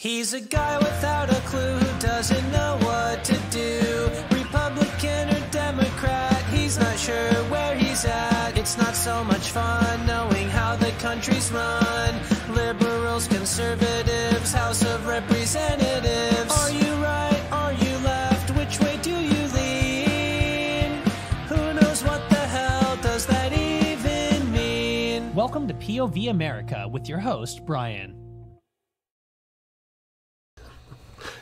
He's a guy without a clue who doesn't know what to do. Republican or Democrat, he's not sure where he's at. It's not so much fun knowing how the country's run. Liberals, conservatives, House of Representatives. Are you right? Are you left? Which way do you lean? Who knows what the hell does that even mean? Welcome to POV America with your host, Brian.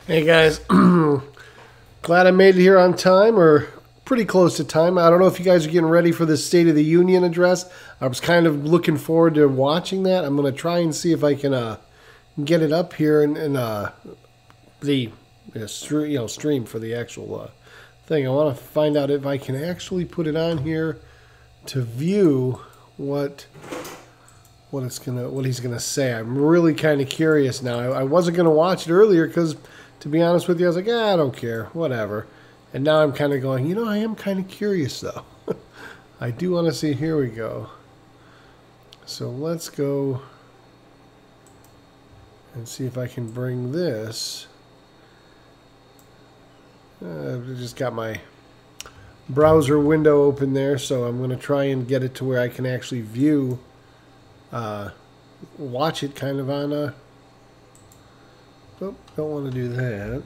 Hey guys, glad I made it here on time, or pretty close to time. I don't know if you guys are getting ready for the State of the Union address. I was kind of looking forward to watching that. I'm going to try and see if I can get it up here in the stream for the actual thing. I want to find out if I can actually put it on here to view what he's gonna say. I'm really kind of curious now. I wasn't gonna watch it earlier because, to be honest with you, I was like, I don't care, whatever. And now I'm kind of going, I am kind of curious, though. I do want to see. Here we go. So let's go and see if I can bring this. I just got my browser window open there, so I'm going to try and get it to where I can actually view, watch it kind of on a... Oh, don't want to do that.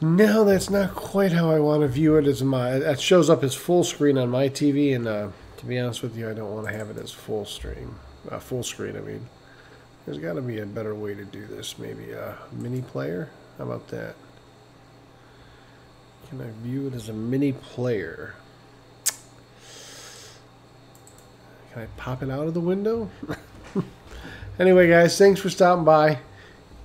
No, that's not quite how I want to view it. That shows up as full screen on my TV, and to be honest with you, I don't want to have it as full screen. I mean, there's got to be a better way to do this. Maybe a mini player. How about that? Can I view it as a mini player? Can I pop it out of the window? Anyway, guys, thanks for stopping by.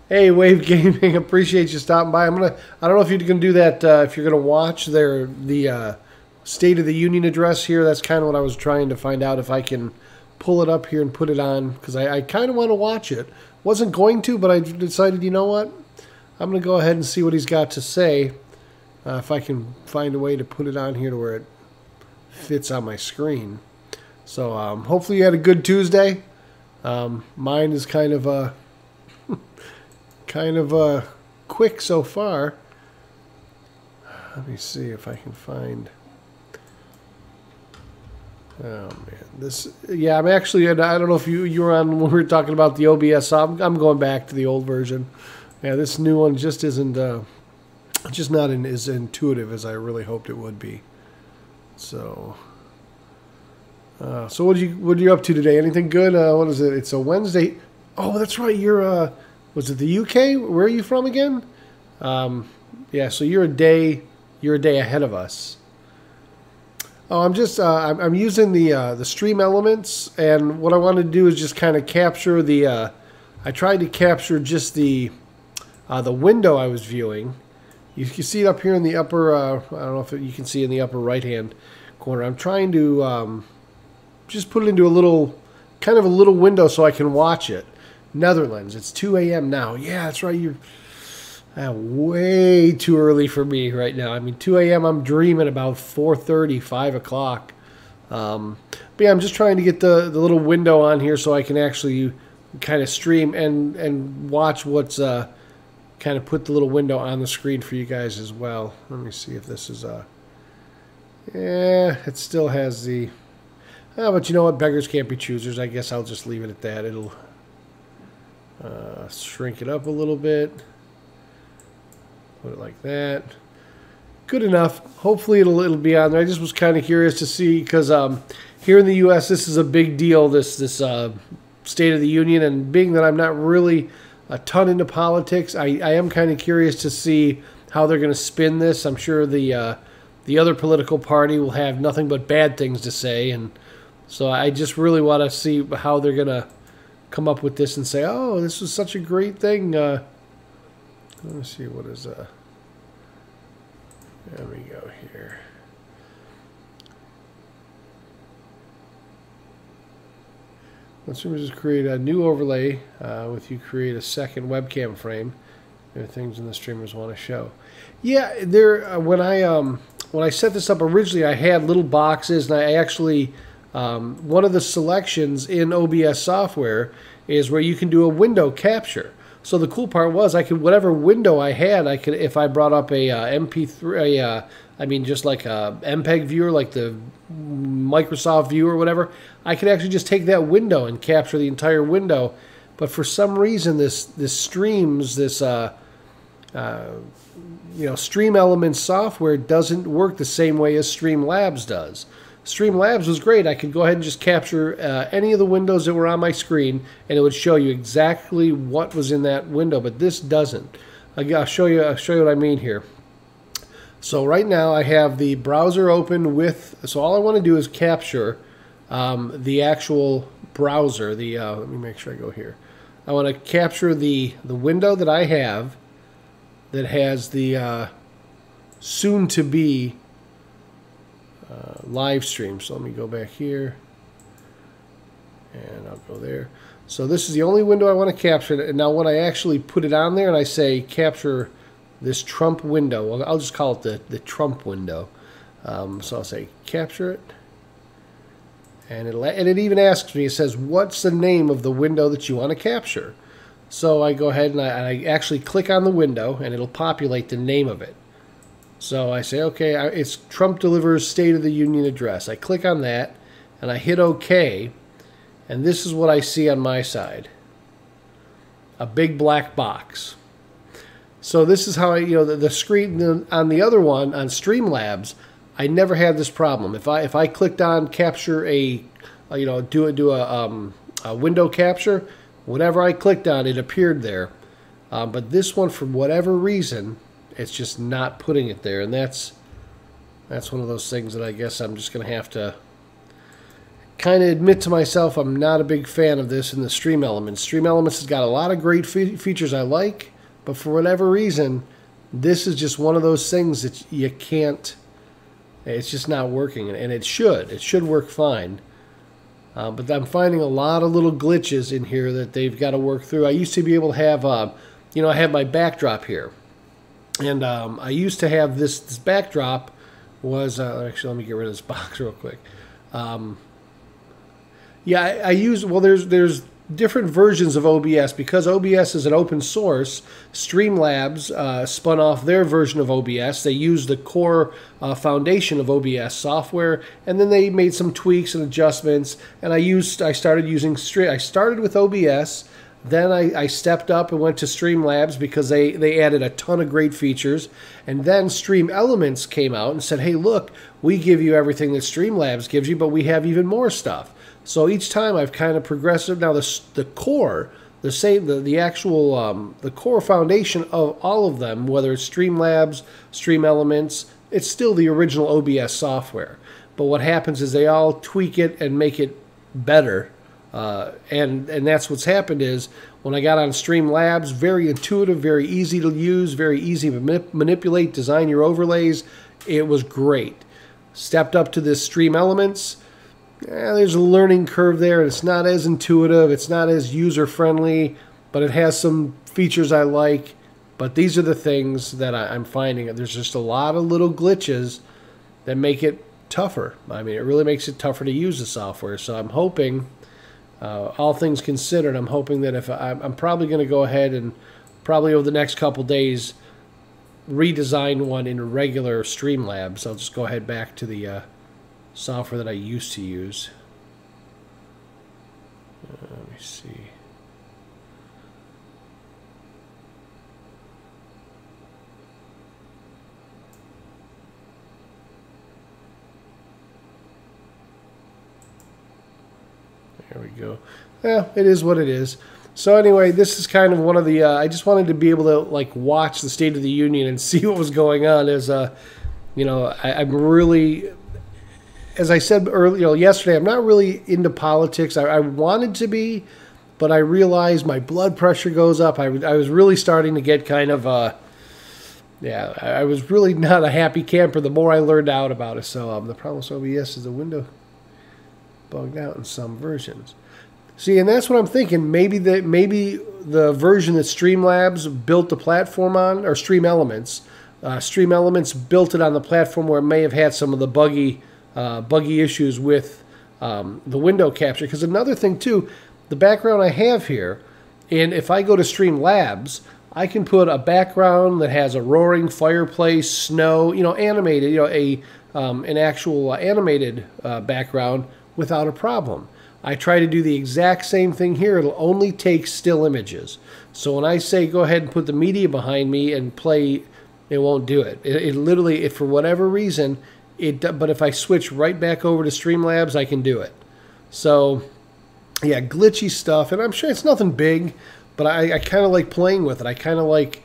Hey, Wave Gaming, appreciate you stopping by. I don't know if you're gonna do that. If you're gonna watch the State of the Union address here, that's kind of what I was trying to find out, if I can pull it up here and put it on, because I kind of want to watch it. Wasn't going to, but I decided, you know what? I'm gonna go ahead and see what he's got to say. If I can find a way to put it on here to where it fits on my screen. So hopefully you had a good Tuesday. Mine is kind of quick so far. Let me see if I can find. Oh man, I'm actually. I don't know if you were on when we were talking about the OBS. So I'm going back to the old version. Yeah, this new one just isn't. Just not as intuitive as I really hoped it would be. So. So what are you up to today? Anything good? What is it? It's a Wednesday. Oh, that's right. You're was it the UK? Where are you from again? Yeah. So you're a day ahead of us. Oh, I'm just I'm using the stream elements, and what I want to do is just kind of capture the. I tried to capture just the window I was viewing. You can see it up here in the upper. I don't know if you can see in the upper right hand corner. I'm trying to. Just put it into a little window so I can watch it. Netherlands, it's 2 a.m. now. Yeah, that's right. You're way too early for me right now. I mean, 2 a.m. I'm dreaming about 4:30, 5 o'clock. But yeah, I'm just trying to get the little window on here so I can actually kind of stream and watch what's kind of put the little window on the screen for you guys as well. Let me see if this is yeah, it still has the. But you know what? Beggars can't be choosers. I guess I'll just leave it at that. It'll shrink it up a little bit. Put it like that. Good enough. Hopefully it'll be on there. I just was kind of curious to see, because here in the U.S. this is a big deal, this State of the Union, and being that I'm not really a ton into politics, I am kind of curious to see how they're going to spin this. I'm sure the other political party will have nothing but bad things to say, and so I just really want to see how they're going to come up with this and say, oh, this was such a great thing. Let me see, what is there we go here. Let's just create a new overlay with you create a second webcam frame. There are things in the streamers want to show. Yeah, there when I set this up originally, I had little boxes, and I actually one of the selections in OBS software is where you can do a window capture. So the cool part was I could, whatever window I had, I could, if I brought up a MP3, I mean just like a MPEG viewer, like the Microsoft View or whatever, I could actually just take that window and capture the entire window. But for some reason, this Streams, this Stream Elements software doesn't work the same way as Streamlabs does. Streamlabs was great. I could go ahead and just capture any of the windows that were on my screen, and it would show you exactly what was in that window. But this doesn't. I'll show you what I mean here. So right now I have the browser open with. So all I want to do is capture the actual browser. Let me make sure I go here. I want to capture the window that I have that has the soon-to-be live stream. So let me go back here, and I'll go there. So this is the only window I want to capture. And now when I actually put it on there and I say capture this Trump window, well, I'll just call it the Trump window. So I'll say capture it, and it even asks me, it says, what's the name of the window that you want to capture? So I go ahead and I actually click on the window, and it'll populate the name of it. So I say, okay, it's Trump delivers State of the Union address. I click on that, and I hit OK, and this is what I see on my side. A big black box. So this is how the screen on the other one, on Streamlabs, I never had this problem. If I clicked on capture do a window capture, whatever I clicked on, it appeared there. But this one, for whatever reason, it's just not putting it there, and that's one of those things that I guess I'm just going to have to kind of admit to myself I'm not a big fan of this in the Stream Elements. Stream Elements has got a lot of great features I like, but for whatever reason, this is just one of those things that you can't. It's just not working, and it should work fine. But I'm finding a lot of little glitches in here that they've got to work through. I used to be able to have, I have my backdrop here. And I used to have this backdrop was, actually, let me get rid of this box real quick. I use, well, there's different versions of OBS. Because OBS is an open source, Streamlabs spun off their version of OBS. They used the core foundation of OBS software, and then they made some tweaks and adjustments, and I started with OBS. Then I stepped up and went to Streamlabs because they added a ton of great features. And then Stream Elements came out and said, hey, look, we give you everything that Streamlabs gives you, but we have even more stuff. So each time I've kind of progressed. Now the core, the core foundation of all of them, whether it's Streamlabs, Stream Elements, it's still the original OBS software. But what happens is they all tweak it and make it better. And that's what's happened is when I got on Streamlabs, very intuitive, very easy to use, very easy to manipulate, design your overlays. It was great. Stepped up to this Stream Elements. There's a learning curve there, and it's not as intuitive, it's not as user-friendly, but it has some features I like. But these are the things that I'm finding. There's just a lot of little glitches that make it tougher. I mean, it really makes it tougher to use the software. So I'm hoping, all things considered, I'm hoping that if I'm probably going to go ahead and probably over the next couple days redesign one in regular Streamlabs. I'll just go ahead back to the software that I used to use. Let me see. There we go. Yeah, it is what it is. So anyway, this is kind of one of the. I just wanted to be able to watch the State of the Union and see what was going on. As I'm really. As I said earlier, yesterday, I'm not really into politics. I wanted to be, but I realized my blood pressure goes up. I was really starting to get kind of, I was really not a happy camper the more I learned out about it. So the problem with OBS is the window bugged out in some versions. See, and that's what I'm thinking. Maybe the version that Streamlabs built the platform on, or Stream Elements built it on the platform where it may have had some of the buggy issues with the window capture. Because another thing too, the background I have here, and if I go to Streamlabs, I can put a background that has a roaring fireplace, snow, animated, an actual animated background without a problem. I try to do the exact same thing here. It'll only take still images. So when I say go ahead and put the media behind me and play, it won't do it. It literally, for whatever reason, but if I switch right back over to Streamlabs, I can do it. So, yeah, glitchy stuff. And I'm sure it's nothing big, but I kind of like playing with it. I kind of like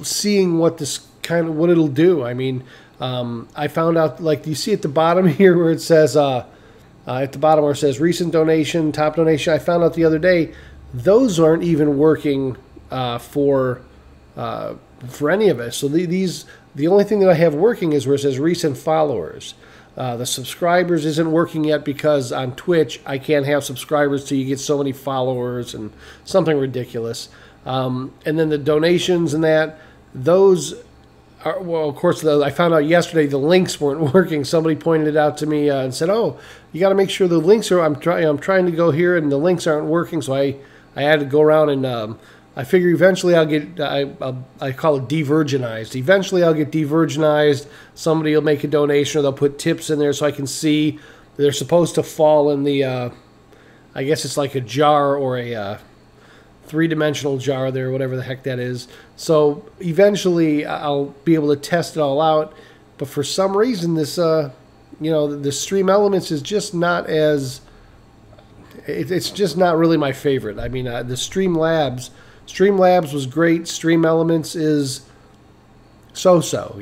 seeing what it'll do. I mean, I found out, like, you see at the bottom here where it says, at the bottom where it says recent donation, top donation, I found out the other day, those aren't even working for any of us. So the only thing that I have working is where it says recent followers. The subscribers isn't working yet because on Twitch I can't have subscribers till you get so many followers and something ridiculous. And then the donations and that, those are, well, of course, I found out yesterday the links weren't working. Somebody pointed it out to me and said, "Oh, you got to make sure the links are." I'm trying to go here and the links aren't working, so I had to go around and I figure eventually I'll get, I call it de-virginized. Eventually I'll get de-virginized. Somebody will make a donation or they'll put tips in there so I can see they're supposed to fall in the, I guess it's like a jar or a three-dimensional jar there, whatever the heck that is. So eventually I'll be able to test it all out. But for some reason this, the Stream Elements is just not as, it's just not really my favorite. I mean, the Streamlabs was great. Stream Elements is so-so.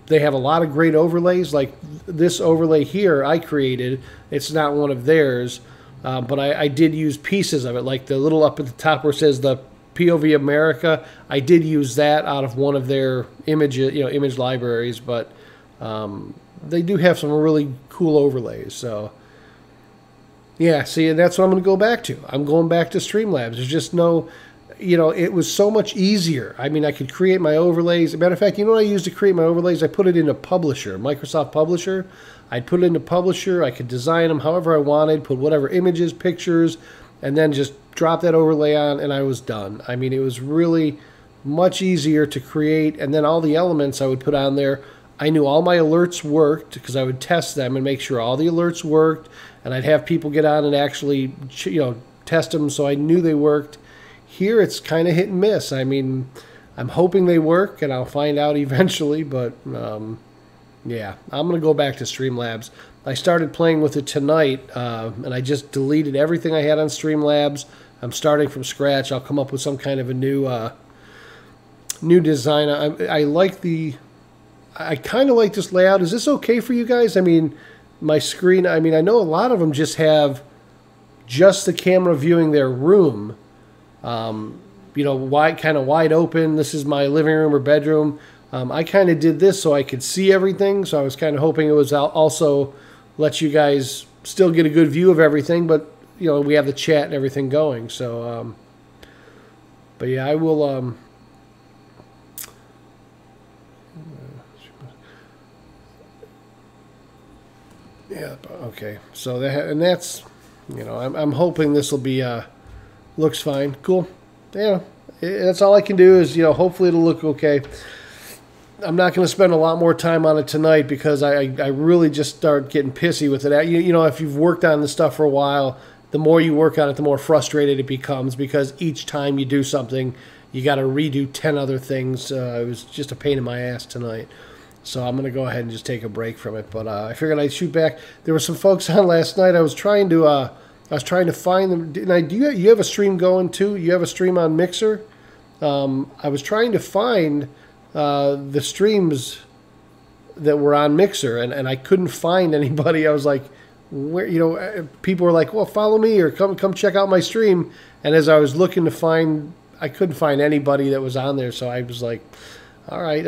They have a lot of great overlays. Like this overlay here I created. It's not one of theirs, but I did use pieces of it. Like the little up at the top where it says the POV America, I did use that out of one of their image libraries. But they do have some really cool overlays. So yeah, see, and that's what I'm going to go back to. I'm going back to Streamlabs. There's just no, it was so much easier. I mean, I could create my overlays. As a matter of fact, what I used to create my overlays? I put it into Publisher, Microsoft Publisher. I'd put it into Publisher. I could design them however I wanted, put whatever images, pictures, and then just drop that overlay on, and I was done. I mean, it was really much easier to create, and then all the elements I would put on there, I knew all my alerts worked because I would test them and make sure all the alerts worked, and I'd have people get on and actually, test them so I knew they worked. Here it's kind of hit and miss. I mean, I'm hoping they work, and I'll find out eventually, but yeah, I'm going to go back to Streamlabs. I started playing with it tonight, and I just deleted everything I had on Streamlabs. I'm starting from scratch. I'll come up with some kind of a new design. I kind of like this layout. Is this okay for you guys? I mean, my screen, I know a lot of them just have just the camera viewing their room, wide open. This is my living room or bedroom. I kind of did this so I could see everything, so I was kind of hoping it was also let you guys still get a good view of everything, but, we have the chat and everything going. So, but yeah, I will, yeah, okay. So that's, I'm hoping this will be, looks fine. Cool. Yeah, that's all I can do is, hopefully it'll look okay. I'm not going to spend a lot more time on it tonight because I really just start getting pissy with it. If you've worked on this stuff for a while, the more you work on it, the more frustrated it becomes because each time you do something, you got to redo 10 other things. It was just a pain in my ass tonight. So I'm going to go ahead and just take a break from it. But I figured I'd shoot back. There were some folks on last night. I was trying to find them. Do you have a stream going too? You have a stream on Mixer? I was trying to find the streams that were on Mixer, and I couldn't find anybody. I was like, where? People were like, well, follow me or come check out my stream. And as I was looking to find, I couldn't find anybody that was on there. So I was like, all right,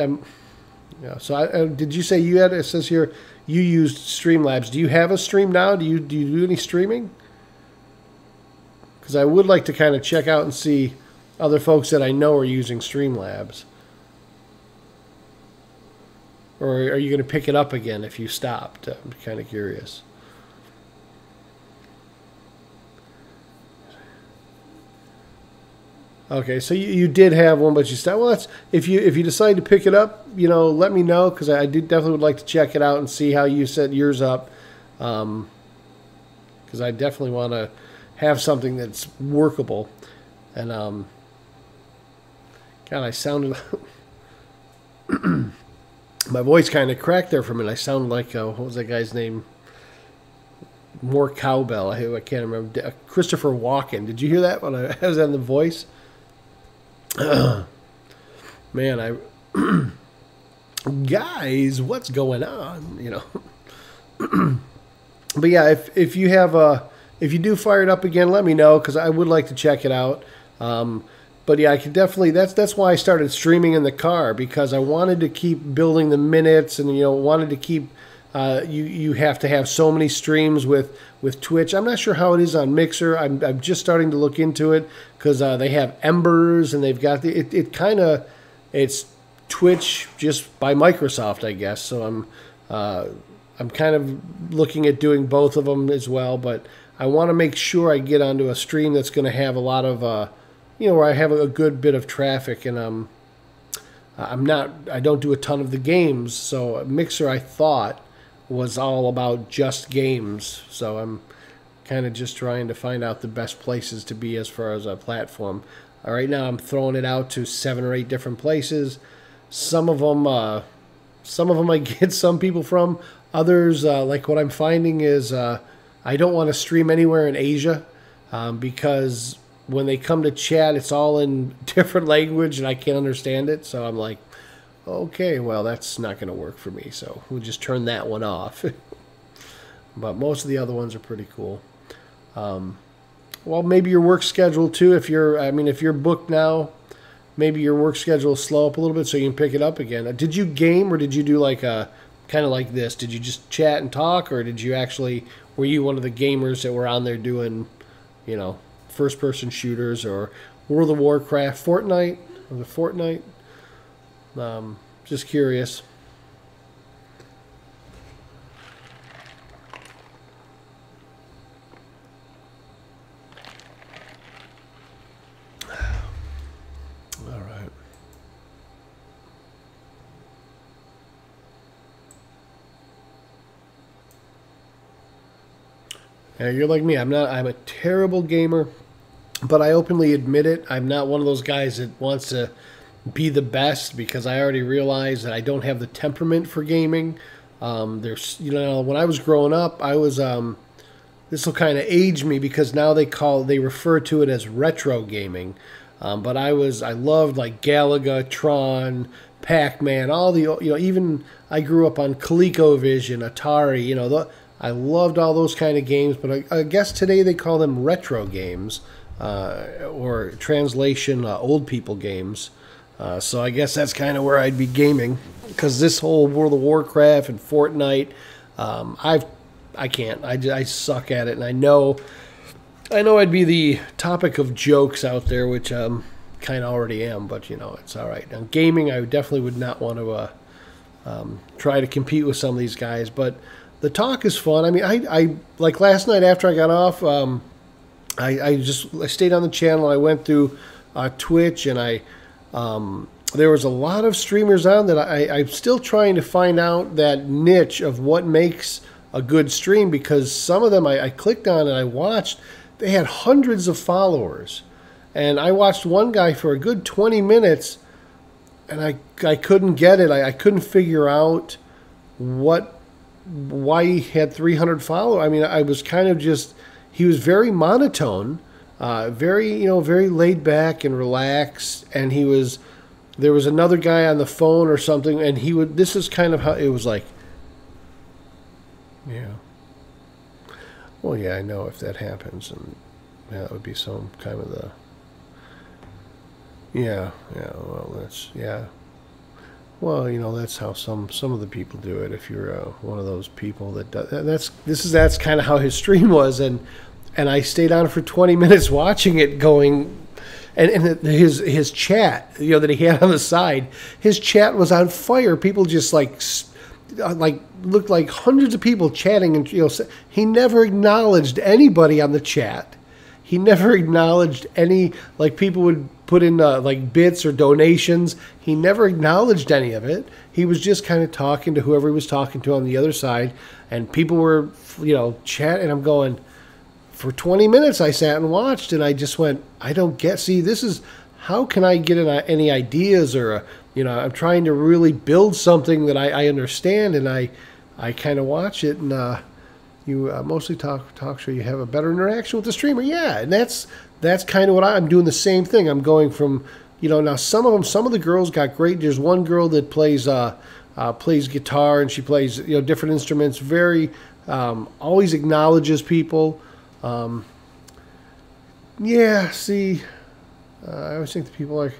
So did you say you had? It says here you used Streamlabs. Do you have a stream now? Do you do any streaming? Because I would like to kind of check out and see other folks that I know are using Streamlabs. Or are you going to pick it up again if you stopped? I'm kind of curious. Okay, so you did have one, but you stopped. Well, that's if you decide to pick it up, let me know because I definitely would like to check it out and see how you set yours up. Because I definitely want to have something that's workable. And God, I sounded my voice kind of cracked there for a minute. I sounded like what was that guy's name? More cowbell. I can't remember. Christopher Walken. Did you hear that when I was on The Voice? Man, guys, what's going on? But yeah, if you have if you do fire it up again, let me know because I would like to check it out. But yeah, I could definitely. That's why I started streaming in the car because I wanted to keep building the minutes and wanted to keep. You have to have so many streams with Twitch. I'm not sure how it is on Mixer. I'm just starting to look into it because they have Embers and they've got it's Twitch just by Microsoft, I guess. So I'm kind of looking at doing both of them as well, but I want to make sure I get onto a stream that's going to have a lot of where I have a good bit of traffic and I don't do a ton of the games. So Mixer I thought was all about just games, so I'm kind of just trying to find out the best places to be as far as a platform. Right now I'm throwing it out to 7 or 8 different places. Some of them I get some people from. Others, like what I'm finding is I don't want to stream anywhere in Asia because when they come to chat, it's all in different language and I can't understand it, so I'm like, okay, well, that's not going to work for me, so we'll just turn that one off. But most of the other ones are pretty cool. Well, maybe your work schedule, too, if you're booked now, maybe your work schedule will slow up a little bit so you can pick it up again. Did you game, or did you do like kind of like this? Did you just chat and talk, or were you one of the gamers that were on there doing, first-person shooters, or World of Warcraft, Fortnite? Was it Fortnite? Just curious. All right. Yeah, you're like me. I'm a terrible gamer, but I openly admit it. I'm not one of those guys that wants to be the best because I already realize that I don't have the temperament for gaming. There's, when I was growing up, I was, this will kind of age me because now they refer to it as retro gaming. But I loved like Galaga, Tron, Pac-Man, all the, even I grew up on ColecoVision, Atari, I loved all those kind of games, but I guess today they call them retro games, or translation, old people games. So I guess that's kind of where I'd be gaming, because this whole World of Warcraft and Fortnite, I can't. I suck at it, and I know I'd be the topic of jokes out there, which kind of already am, but it's all right. Now, gaming, I definitely would not want to try to compete with some of these guys, but the talk is fun. I mean, I like last night after I got off, I stayed on the channel. I went through Twitch, and there was a lot of streamers on that I'm still trying to find out that niche of what makes a good stream, because some of them I clicked on and I watched, they had hundreds of followers. And I watched one guy for a good 20 minutes, and I couldn't get it. I couldn't figure out why he had 300 followers. I mean, I was kind of just, he was very monotone, very laid back and relaxed, and there was another guy on the phone or something, and this is kind of how it was like, yeah. Well, yeah, I know if that happens, and yeah, that would be some kind of the, yeah, well, that's, yeah. Well, that's how some of the people do it. If you're one of those people that that's kind of how his stream was, and I stayed on for 20 minutes watching it, going, and his chat, that he had on the side, his chat was on fire. People just like looked like hundreds of people chatting, and he never acknowledged anybody on the chat. He never acknowledged any, like, people would put in like bits or donations. He never acknowledged any of it. He was just kind of talking to whoever he was talking to on the other side, and people were, chatting. And I'm going, for 20 minutes I sat and watched, and I just went, I don't get. See, this is how can I get any ideas or I'm trying to really build something that I understand, and I kind of watch it, and you mostly talk show. You have a better interaction with the streamer, yeah, and that's kind of what I'm doing. The same thing. I'm going from now some of the girls got great. There's one girl that plays guitar, and she plays different instruments. Very always acknowledges people. Yeah, see. I always think the people are,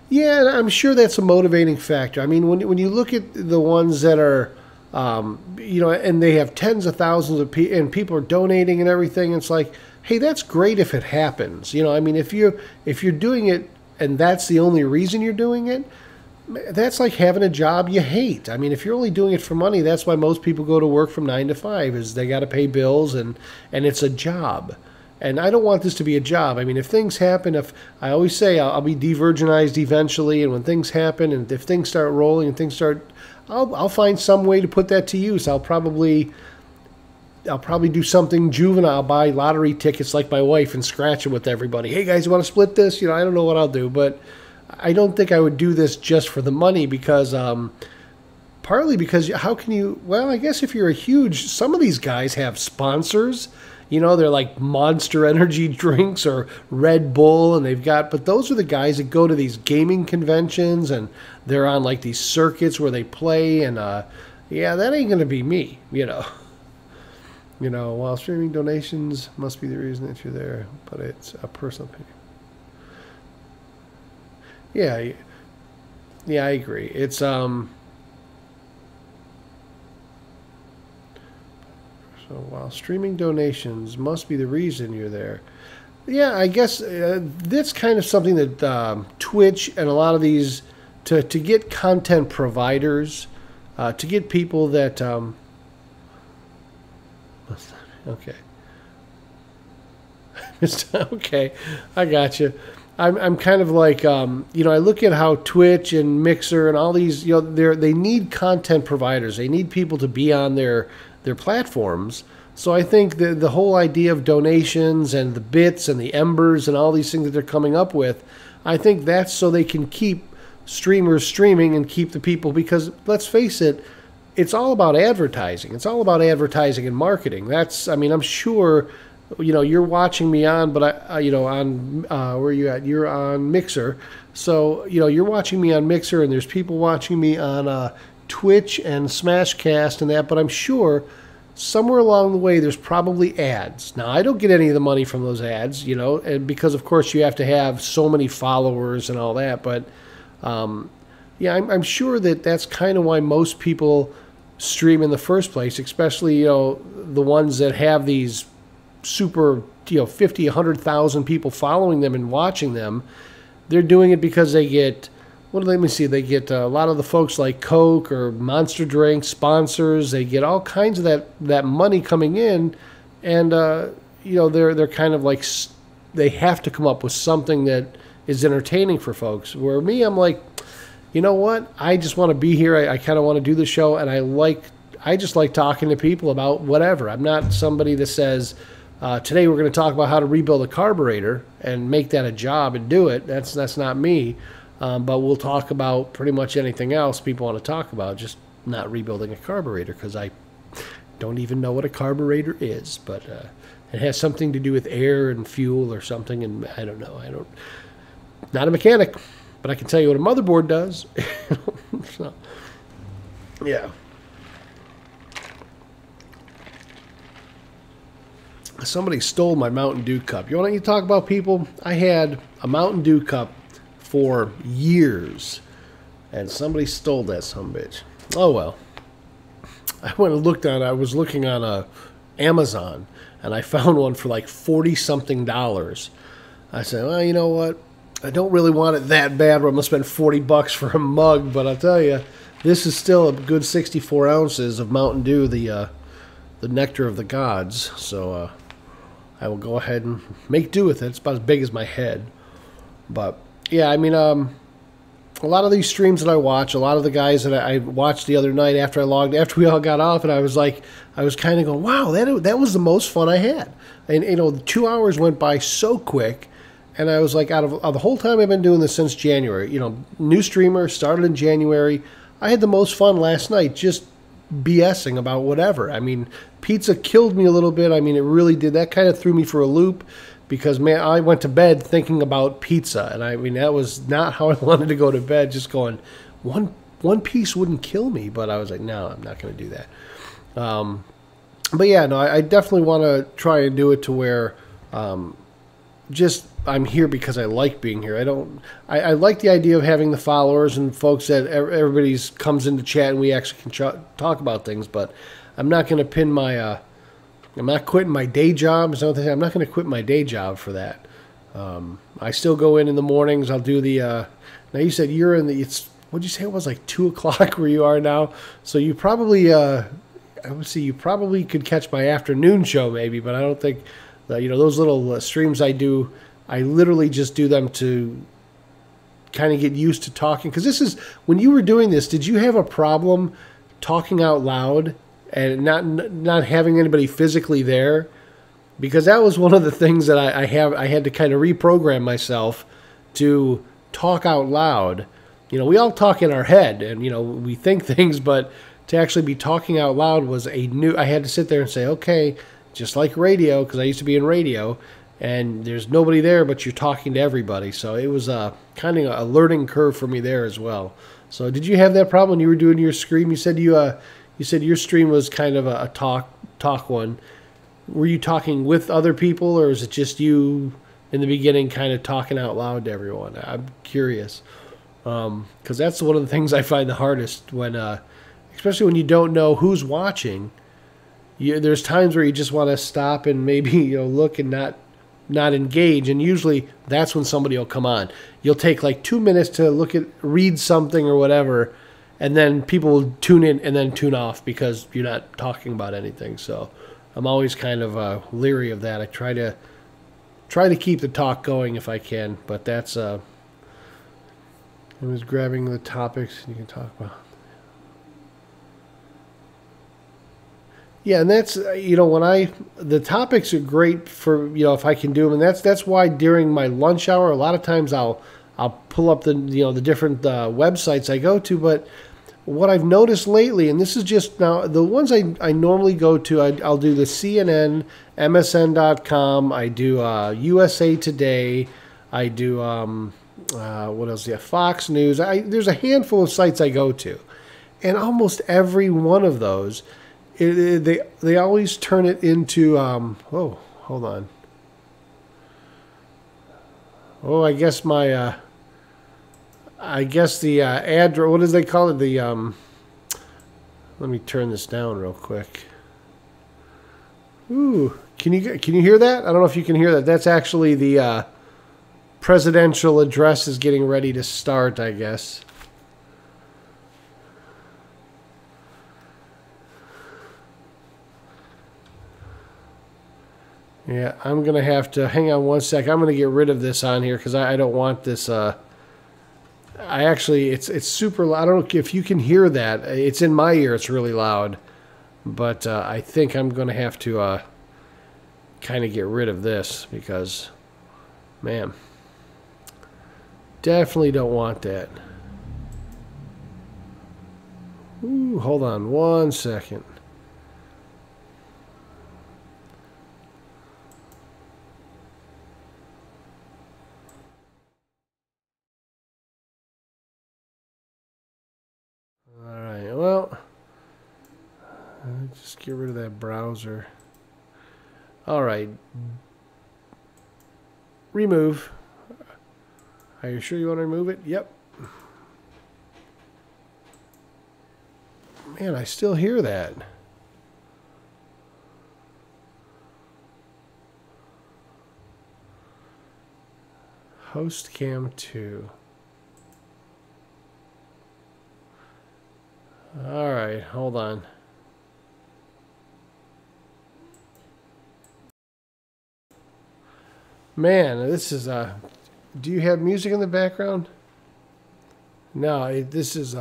yeah, I'm sure that's a motivating factor. I mean, when you look at the ones that are, and they have tens of thousands of people, and people are donating and everything, it's like, hey, that's great if it happens. I mean, if you're doing it and that's the only reason you're doing it, that's like having a job you hate. I mean, if you're only doing it for money, that's why most people go to work from 9 to 5, is they got to pay bills, and it's a job. And I don't want this to be a job. I mean, if things happen, if I always say I'll be de-virginized eventually, and when things happen, and if things start rolling and things start, I'll find some way to put that to use. I'll probably do something juvenile. I'll buy lottery tickets like my wife and scratch them with everybody. Hey guys, you want to split this? I don't know what I'll do, but I don't think I would do this just for the money, because partly because how can you? Well, I guess if you're some of these guys have sponsors. They're like Monster Energy drinks or Red Bull, and but those are the guys that go to these gaming conventions, and they're on like these circuits where they play, and yeah, that ain't gonna be me, while streaming donations must be the reason that you're there, but it's a personal opinion. Yeah, I agree. It's So while streaming donations must be the reason you're there. Yeah, I guess that's kind of something that Twitch and a lot of these, to get content providers, to get people that, okay. Okay, I got you. I'm kind of like, I look at how Twitch and Mixer and all these, they need content providers. They need people to be on their platforms. So I think the whole idea of donations and the bits and the embers and all these things that they're coming up with, I think that's so they can keep streamers streaming and keep the people, because let's face it, it's all about advertising. It's all about advertising and marketing. I'm sure, you're watching me on, but on where are you at? You're on Mixer. So, you're watching me on Mixer, and there's people watching me on Twitch and Smashcast and that, but I'm sure somewhere along the way there's probably ads. Now, I don't get any of the money from those ads, and because of course you have to have so many followers and all that, but yeah, I'm sure that's kind of why most people stream in the first place, especially the ones that have these super 50, 100,000 people following them and watching them. They're doing it because they get, let me see, they get a lot of the folks like Coke or Monster Drink sponsors. They get all kinds of that money coming in, and they're kind of like, they have to come up with something that is entertaining for folks. Where me, I'm like, you know what? I just want to be here. I kind of want to do the show, and I just like talking to people about whatever. I'm not somebody that says, today we're going to talk about how to rebuild a carburetor and make that a job and do it. That's not me. But we'll talk about pretty much anything else people want to talk about, just not rebuilding a carburetor, because I don't even know what a carburetor is. But it has something to do with air and fuel or something, and I don't know. Not a mechanic, but I can tell you what a motherboard does. So, yeah. Somebody stole my Mountain Dew cup. You want to talk about people? I had a Mountain Dew cup for years, and somebody stole that sumbitch. Oh well. I went and looked on. I was looking on Amazon, and I found one for like $40-something. I said, well, you know what? I don't really want it that bad where I'm gonna spend $40 for a mug, but I'll tell you, this is still a good 64 ounces of Mountain Dew, the nectar of the gods. So I will go ahead and make do with it. It's about as big as my head, but yeah, I mean, a lot of these streams that I watch, a lot of the guys that I watched the other night after we all got off, and I was kind of going, wow, that was the most fun I had. And, 2 hours went by so quick, and I was like, out of the whole time I've been doing this since January, new streamer, started in January, I had the most fun last night just BSing about whatever. I mean, pizza killed me a little bit. I mean, it really did. That kind of threw me for a loop. Because, man, I went to bed thinking about pizza. And, I mean, that was not how I wanted to go to bed, just going, one piece wouldn't kill me. But I was like, no, I'm not going to do that. But, yeah, no, I definitely want to try and do it to where I'm here because I like being here. I like the idea of having the followers and folks that everybody's comes into chat and we actually can talk about things. But I'm not going to pin my... I'm not quitting my day job. I'm not going to quit my day job for that. I still go in the mornings. I'll do the. Now you said you're in the. What'd you say it was, like 2:00 where you are now? So you probably. I would say you probably could catch my afternoon show maybe, but I don't think. Those little streams I do. I literally just do them to kind of get used to talking. Because this is when you were doing this. Did you have a problem talking out loud? And not having anybody physically there, because that was one of the things that I had to kind of reprogram myself to talk out loud. We all talk in our head, and we think things, but to actually be talking out loud was I had to sit there and say, okay, just like radio, because I used to be in radio, and there's nobody there, but you're talking to everybody. So it was kind of a learning curve for me there as well. So did you have that problem when you were doing your stream? You said you said your stream was kind of a talk one. Were you talking with other people, or is it just you in the beginning kind of talking out loud to everyone? I'm curious. Because that's one of the things I find the hardest when, especially when you don't know who's watching. There's times where you just want to stop and maybe look and not engage, and usually that's when somebody will come on. You'll take like 2 minutes to read something or whatever, and then people will tune in and then tune off because you're not talking about anything. So I'm always kind of leery of that. I try to keep the talk going if I can, but that's I was grabbing the topics you can talk about. Yeah, and that's the topics are great for if I can do them, and that's why during my lunch hour a lot of times I'll pull up the the different websites I go to. But what I've noticed lately, and this is just now the ones I normally go to, I'll do the CNN, MSN.com, I do USA Today, I do what else? Yeah, Fox News. There's a handful of sites I go to, and almost every one of those. They always turn it into oh, hold on. Oh, I guess the address, what does they call it? Let me turn this down real quick. Ooh, can you hear that? I don't know if you can hear that. That's actually the presidential address is getting ready to start, I guess. Yeah, I'm going to have to... Hang on one sec. I'm going to get rid of this on here because I don't want this... It's super loud. I don't know if you can hear that. It's in my ear. It's really loud. But I think I'm going to have to kind of get rid of this because, man, definitely don't want that. Ooh, hold on one second. Well, just get rid of that browser. All right. Remove. Are you sure you want to remove it? Yep. Man, I still hear that. Host cam 2. All right, hold on. Man, this is Do you have music in the background? No, this is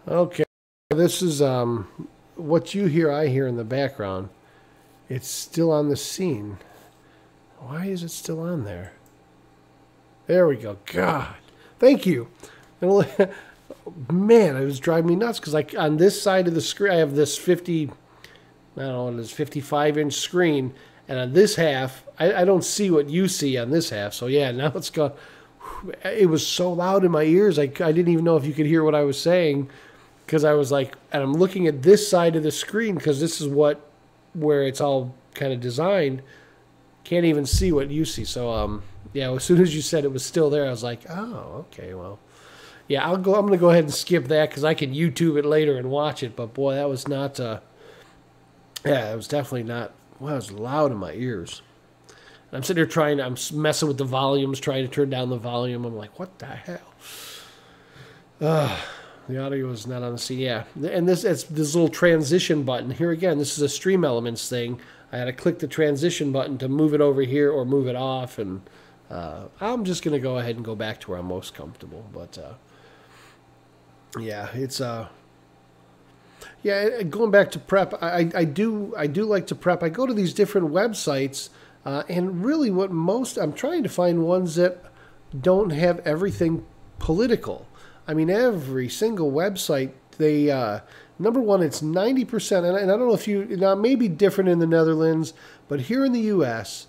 okay. This is what you hear. I hear in the background. It's still on the scene. Why is it still on there? There we go. God, thank you. Man, it was driving me nuts because like on this side of the screen, I have this 50, I don't know what it is, 55-inch screen, and on this half, I don't see what you see on this half. So yeah, now it's gone. It was so loud in my ears, I didn't even know if you could hear what I was saying because I was like, and I'm looking at this side of the screen because this is where it's all kind of designed. Can't even see what you see. So yeah, as soon as you said it was still there, I was like, oh, okay, well. Yeah, I'm going to go ahead and skip that because I can YouTube it later and watch it. But boy, that was not. Yeah, it was definitely not. Well, it was loud in my ears. And I'm sitting there I'm messing with the volumes, trying to turn down the volume. I'm like, what the hell? The audio is not on the scene. Yeah, and it's this little transition button here again. This is a Stream Elements thing. I had to click the transition button to move it over here or move it off, and I'm just going to go ahead and go back to where I'm most comfortable. But yeah, it's yeah. Going back to prep, I do like to prep. I go to these different websites, and really, I'm trying to find ones that don't have everything political. I mean, every single website, they number one, it's 90%, and I don't know if now it may be different in the Netherlands, but here in the U.S.,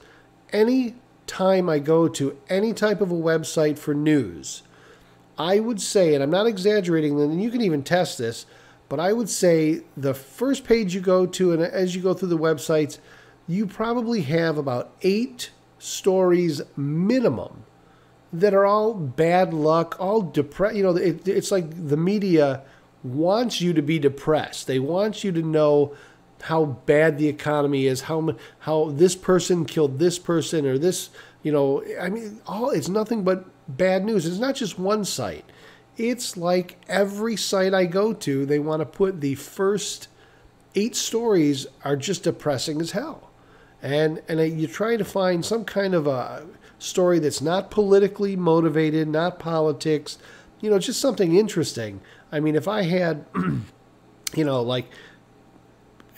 any time I go to any type of a website for news, I would say, and I'm not exaggerating, and you can even test this, but I would say the first page you go to, and as you go through the websites, you probably have about 8 stories minimum that are all bad luck, all depressed. You know, it's like the media wants you to be depressed. They want you to know how bad the economy is, how this person killed this person, or this, you know, I mean, it's nothing but bad news. It's not just one site. It's like every site I go to, they want to put the first 8 stories are just depressing as hell. And you're trying to find some kind of a story that's not politically motivated, not politics, you know, just something interesting. I mean, if I had, you know, like,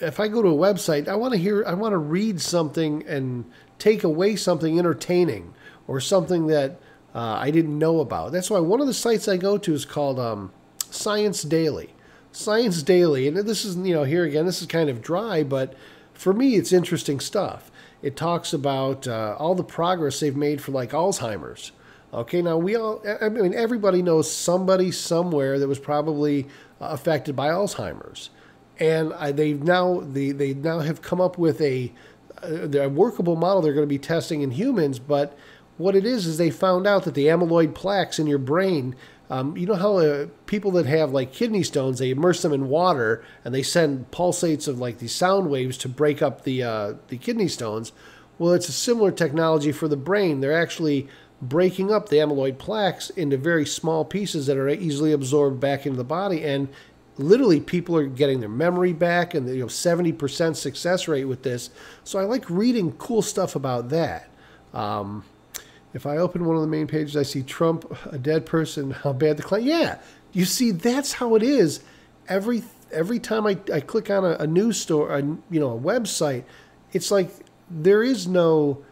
if I go to a website, I want to read something and take away something entertaining or something that I didn't know about. That's why one of the sites I go to is called Science Daily. Science Daily, and this is, you know, here again, this is kind of dry, but for me, it's interesting stuff. It talks about all the progress they've made for like Alzheimer's. Okay, now I mean, everybody knows somebody somewhere that was probably affected by Alzheimer's, and they now have come up with a workable model they're going to be testing in humans. But what it is they found out that the amyloid plaques in your brain. You know how people that have like kidney stones, they immerse them in water and they send pulsates of like these sound waves to break up the kidney stones. Well, it's a similar technology for the brain. They're actually breaking up the amyloid plaques into very small pieces that are easily absorbed back into the body. And literally people are getting their memory back, and 70% success rate with this. So I like reading cool stuff about that. If I open one of the main pages, I see Trump, a dead person, how bad the climate. Yeah, you see, that's how it is. Every time I click on a news store, a website, it's like there is no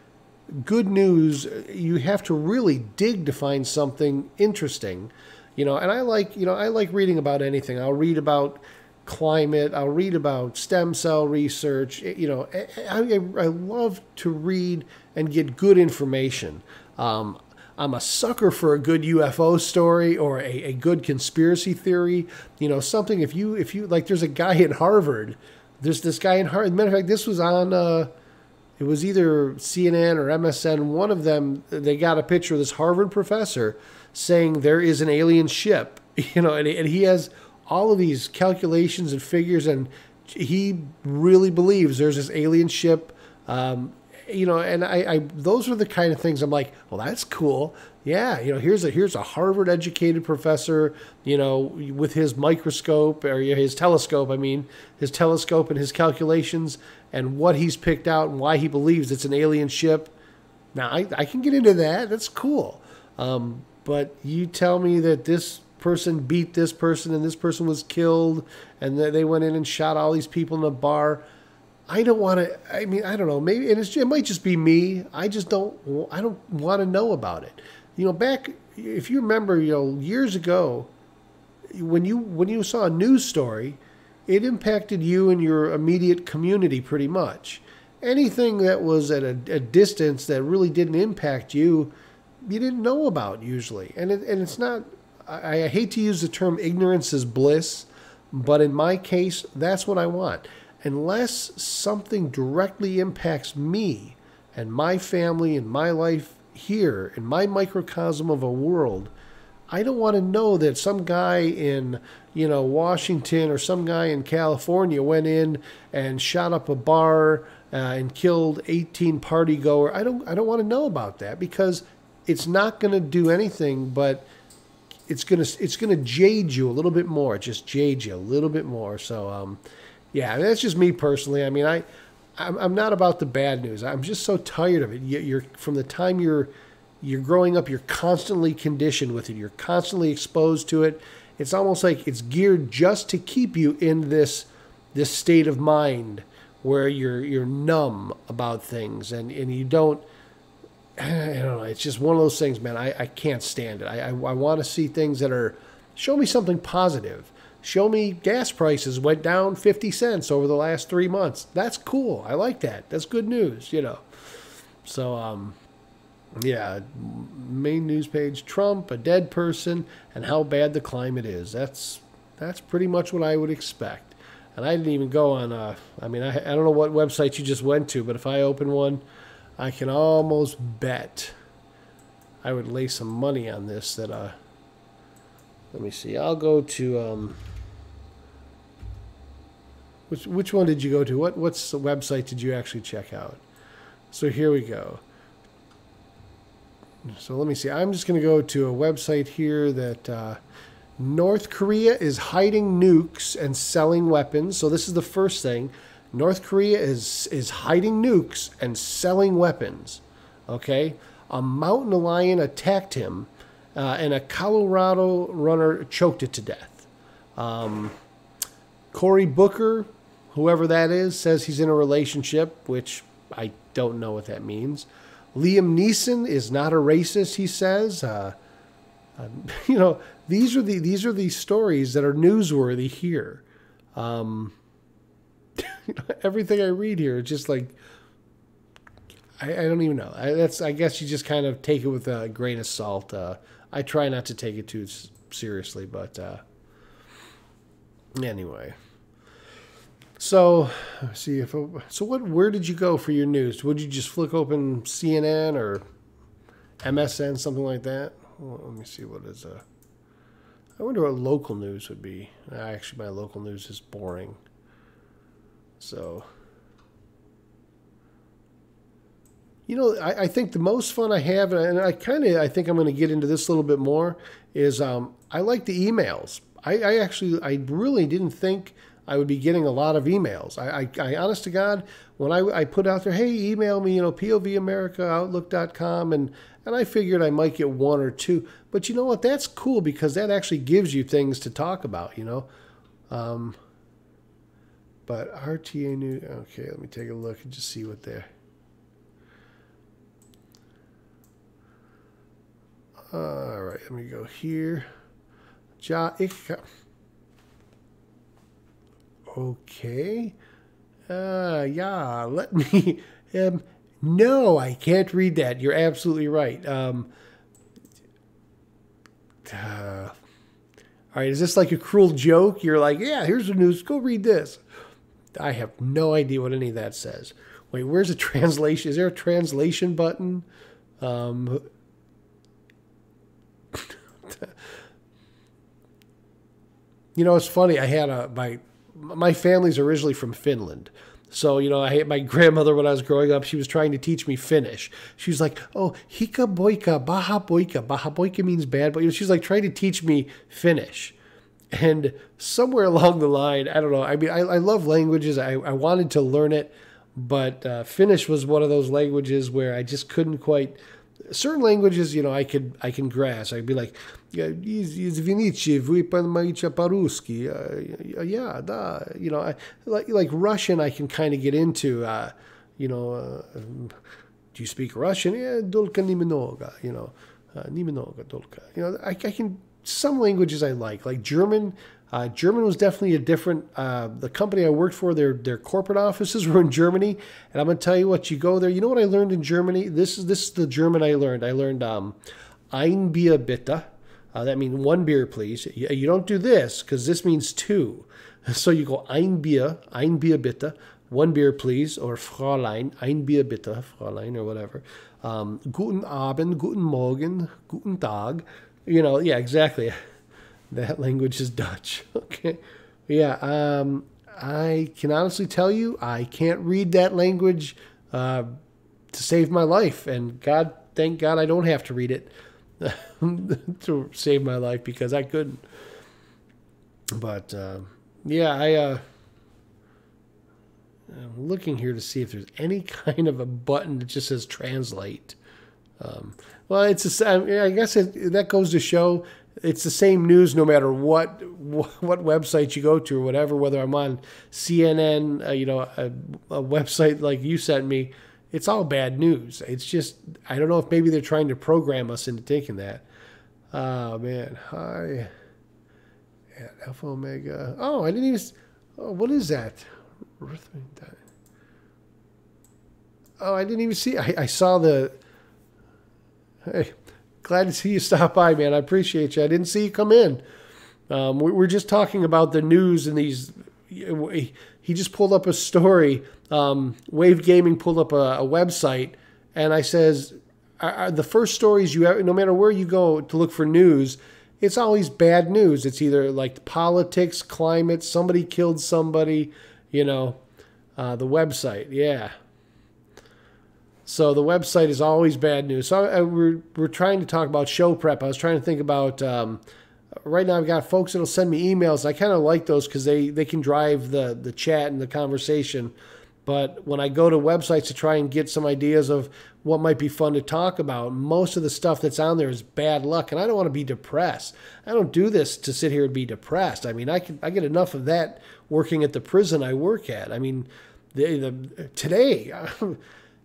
good news. You have to really dig to find something interesting, and I like reading about anything. I'll read about climate. I'll read about stem cell research. I love to read and get good information. I'm a sucker for a good UFO story or a good conspiracy theory. Something if you like, there's a guy at Harvard. There's this guy in Harvard. Matter of fact, this was on, it was either CNN or MSN. One of them, they got a picture of this Harvard professor saying there is an alien ship, and he has all of these calculations and figures, and he really believes there's this alien ship. and I those are the kind of things I'm like, well, that's cool. Yeah, here's a Harvard educated professor, with his microscope or his telescope. I mean, his telescope and his calculations and what he's picked out and why he believes it's an alien ship. Now, I can get into that. That's cool. But you tell me that this person beat this person and this person was killed and that they went in and shot all these people in a bar. I don't want to. I mean, I don't know. Maybe it might just be me. I don't want to know about it. Back, if you remember, years ago, when you saw a news story, it impacted you and your immediate community pretty much. Anything that was at a distance that really didn't impact you, you didn't know about usually. And it's not. I hate to use the term ignorance is bliss, but in my case, that's what I want. Unless something directly impacts me and my family and my life here in my microcosm of a world, I don't want to know that some guy in, Washington or some guy in California went in and shot up a bar and killed 18 party goer. I don't want to know about that because it's not going to do anything, but it's going to jade you a little bit more. Just jade you a little bit more. So, yeah, that's just me personally. I mean, I'm not about the bad news. I'm just so tired of it. You're from the time you're growing up, you're constantly conditioned with it. You're constantly exposed to it. It's almost like it's geared just to keep you in this state of mind where you're numb about things and you don't. I don't know. It's just one of those things, man. I can't stand it. I want to see things that show me something positive. Show me gas prices went down 50 cents over the last 3 months. That's cool. I like that. That's good news, So, yeah, main news page, Trump, a dead person, and how bad the climate is. That's pretty much what I would expect. And I didn't even go on, I don't know what website you just went to, but if I open one, I can almost bet I would lay some money on this that, let me see. I'll go to, which one did you go to? What's the website did you actually check out? So here we go. So let me see. I'm just going to go to a website here that North Korea is hiding nukes and selling weapons. So this is the first thing. North Korea is hiding nukes and selling weapons. Okay? A mountain lion attacked him, and a Colorado runner choked it to death. Cory Booker, whoever that is, says he's in a relationship, which I don't know what that means. Liam Neeson is not a racist, he says. These are the stories that are newsworthy here. Everything I read here is just like I don't even know. I guess you just kind of take it with a grain of salt. I try not to take it too seriously, but anyway. So let's see where did you go for your news? Would you just flick open CNN or MSN, something like that? Well, let me see what is I wonder what local news would be. Actually, my local news is boring. So, I think the most fun I have, and I think I'm going to get into this a little bit more, is I like the emails. I really didn't think I would be getting a lot of emails. I honest to God, when I put out there, hey, email me, POV America, Outlook.com, and I figured I might get one or two. But you know what? That's cool because that actually gives you things to talk about, But RTA News, okay, let me take a look and just see what they're. All right, let me go here. Okay. Yeah, let me. No, I can't read that. You're absolutely right. All right, is this like a cruel joke? You're like, yeah, here's the news. Go read this. I have no idea what any of that says. Wait, where's the translation? Is there a translation button? It's funny. I had my family's originally from Finland. So, my grandmother, when I was growing up, she was trying to teach me Finnish. She was like, oh, hika boika, baha boika. Baha boika means bad, but she's like trying to teach me Finnish. And somewhere along the line, I don't know. I mean, I love languages. I wanted to learn it, but Finnish was one of those languages where I just couldn't quite. Certain languages, I can grasp. I'd be like, извините, вы понимаете по-русски? Yeah, да. Like Russian, I can kind of get into. Do you speak Russian? Yeah, только немного. Немного только. I can. Some languages I like German. German was definitely a different. The company I worked for, their corporate offices were in Germany, and I'm gonna tell you what. You go there. You know what I learned in Germany? This is the German I learned. I learned ein Bier bitte. That means one beer, please. You don't do this because this means two. So you go ein Bier bitte, one beer, please, or Fräulein, ein Bier bitte, Fräulein, or whatever. Guten Abend, guten Morgen, guten Tag. Yeah, exactly. That language is Dutch. Okay. Yeah. I can honestly tell you, I can't read that language to save my life. And thank God I don't have to read it to save my life because I couldn't. But, I'm looking here to see if there's any kind of a button that just says translate. Well, I guess that goes to show it's the same news no matter what website you go to or whatever, whether I'm on CNN, a website like you sent me, it's all bad news. It's just, I don't know if maybe they're trying to program us into thinking that. Oh, man. Hi. At Alpha Omega. Oh, I didn't even, what is that? Oh, I didn't even see, I saw the, hey, glad to see you stop by, man. I appreciate you. I didn't see you come in. We're just talking about the news and these. He just pulled up a story. Wave Gaming pulled up a website, and I says, the first stories you ever, no matter where you go to look for news, it's always bad news. It's either like politics, climate, somebody killed somebody, the website. Yeah. So the website is always bad news. So we're trying to talk about show prep. I was trying to think about, right now I've got folks that'll send me emails. I kind of like those because they can drive the chat and the conversation. But when I go to websites to try and get some ideas of what might be fun to talk about, most of the stuff that's on there is bad luck. And I don't want to be depressed. I don't do this to sit here and be depressed. I mean, I get enough of that working at the prison I work at. I mean,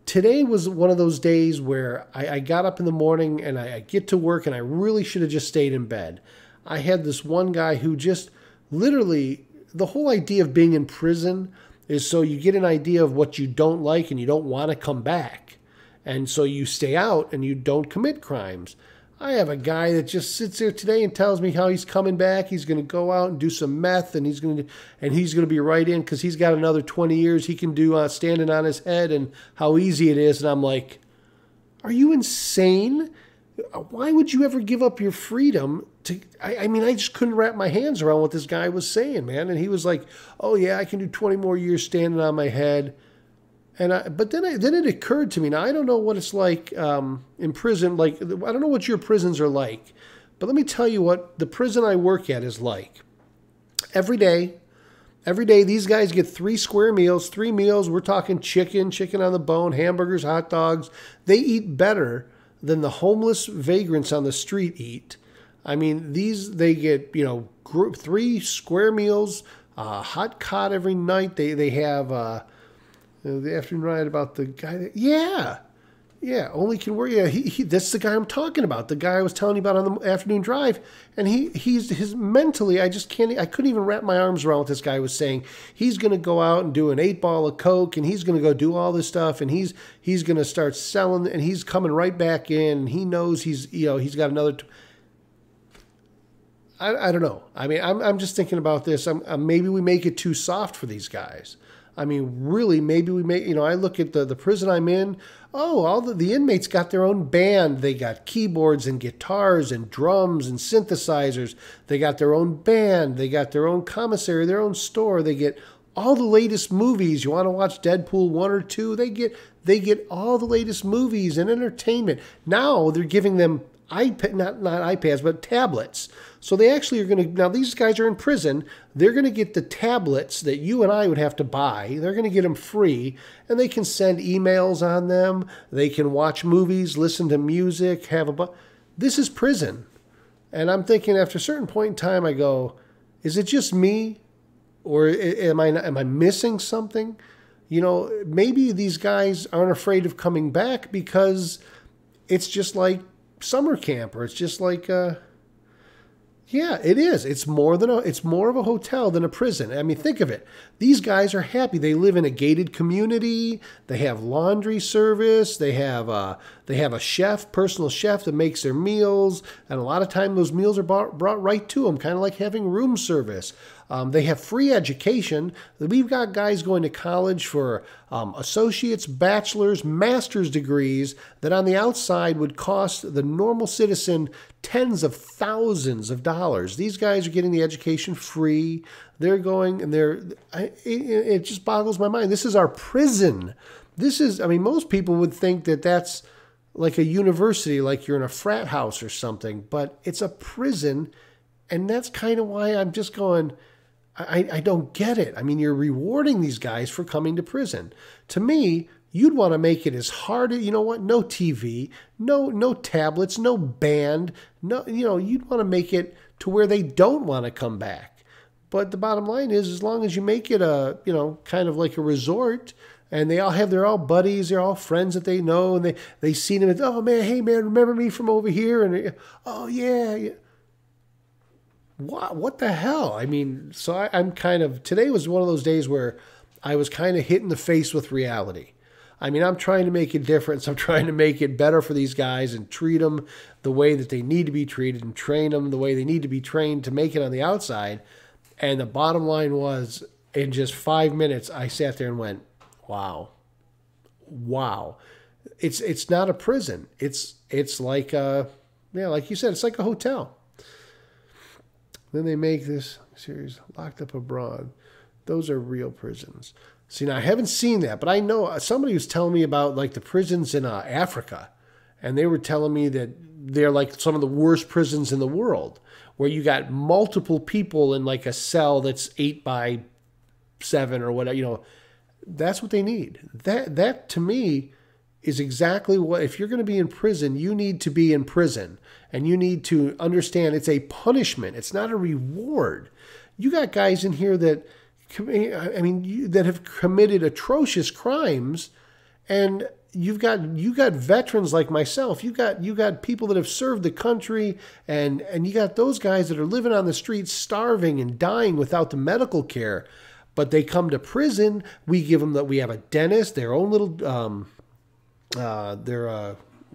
Today was one of those days where I got up in the morning and I get to work and I really should have just stayed in bed. I had this one guy who just literally, the whole idea of being in prison is so you get an idea of what you don't like and you don't want to come back. And so you stay out and you don't commit crimes. I have a guy that just sits there today and tells me how he's coming back. He's going to go out and do some meth, and he's going to be right in because he's got another 20 years he can do standing on his head and how easy it is. And I'm like, are you insane? Why would you ever give up your freedom to? I mean, I just couldn't wrap my hands around what this guy was saying, man. And he was like, "Oh yeah, I can do 20 more years standing on my head." But then it occurred to me. Now I don't know what it's like in prison. Like I don't know what your prisons are like, but let me tell you what the prison I work at is like. Every day, these guys get 3 square meals. 3 meals. We're talking chicken on the bone, hamburgers, hot dogs. They eat better than the homeless vagrants on the street eat. I mean, they get 3 square meals, hot cot every night. They have. The afternoon ride about the guy that, only can work. Yeah, that's the guy I'm talking about. The guy I was telling you about on the afternoon drive. And he's mentally, I couldn't even wrap my arms around what this guy was saying. He's going to go out and do an 8-ball of Coke, and he's going to go do all this stuff, and he's going to start selling, and he's coming right back in, and he knows he's got another. I don't know. I mean, I'm just thinking about this. Maybe we make it too soft for these guys. I mean, really, maybe we make, I look at the prison I'm in. Oh, all the inmates got their own band. They got keyboards and guitars and drums and synthesizers. They got their own band. They got their own commissary, their own store. They get all the latest movies. You want to watch Deadpool 1 or 2, they get all the latest movies and entertainment. Now they're giving them not iPads, but tablets. So they actually are going to, now these guys are in prison, they're going to get the tablets that you and I would have to buy. They're going to get them free, and they can send emails on them. They can watch movies, listen to music, this is prison. And I'm thinking after a certain point in time, I go, is it just me? Or am I missing something? You know, maybe these guys aren't afraid of coming back because it's just like summer camp, or it's just like, yeah, it is. It's more of a hotel than a prison. I mean, think of it. These guys are happy. They live in a gated community. They have laundry service. They have a chef, personal chef that makes their meals. And a lot of time those meals are brought right to them, kind of like having room service. They have free education. We've got guys going to college for associates, bachelor's, master's degrees that on the outside would cost the normal citizen tens of thousands of dollars. These guys are getting the education free. They're going, and it just boggles my mind. This is our prison. Most people would think that that's like a university, like you're in a frat house or something, but it's a prison. And that's kind of why I'm just going, I don't get it. I mean, you're rewarding these guys for coming to prison. To me, you'd want to make it as hard as, no TV, no tablets, no band, you'd want to make it to where they don't want to come back. But the bottom line is, as long as you make it kind of like a resort, and they're all buddies, they're all friends that they know, and they see them, and, oh man, hey man, remember me from over here? And oh yeah. What the hell? I mean, so I'm today was one of those days where I was kind of hit in the face with reality. I mean, I'm trying to make a difference. I'm trying to make it better for these guys and treat them the way that they need to be treated and train them the way they need to be trained to make it on the outside. And the bottom line was, in just 5 minutes, I sat there and went, wow. It's not a prison. It's like like you said, it's like a hotel. Then they make this series, Locked Up Abroad. Those are real prisons. See, now I haven't seen that, but I know somebody was telling me about like the prisons in Africa, and they were telling me that they're like some of the worst prisons in the world, where you got multiple people in like a cell that's 8 by 7 or whatever. That's what they need. That to me is exactly what, if you're going to be in prison, you need to be in prison. And you need to understand it's a punishment. It's not a reward. You got guys in here that have committed atrocious crimes, and you got veterans like myself. You got people that have served the country, and you got those guys that are living on the streets, starving and dying without the medical care. But they come to prison. We give them we have a dentist, their own little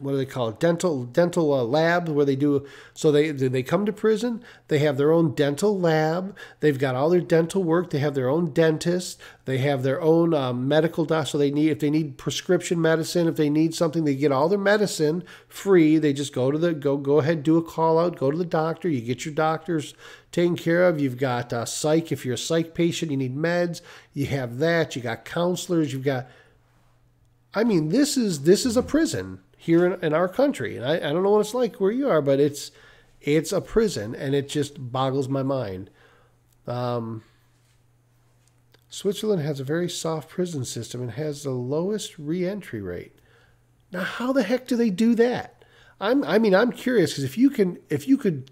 what do they call it? Dental lab where they do. So they come to prison. They have their own dental lab. They've got all their dental work. They have their own dentist. They have their own medical doctor. So if they need prescription medicine, if they need something, they get all their medicine free. They just go ahead, do a call out, go to the doctor. You get your doctors taken care of. You've got psych. If you're a psych patient, you need meds. You have that. You got counselors. You've got. I mean, this is a prison here in our country. And I don't know what it's like where you are, but it's a prison, and it just boggles my mind. Switzerland has a very soft prison system and has the lowest reentry rate. Now, how the heck do they do that? I'm curious, because if you could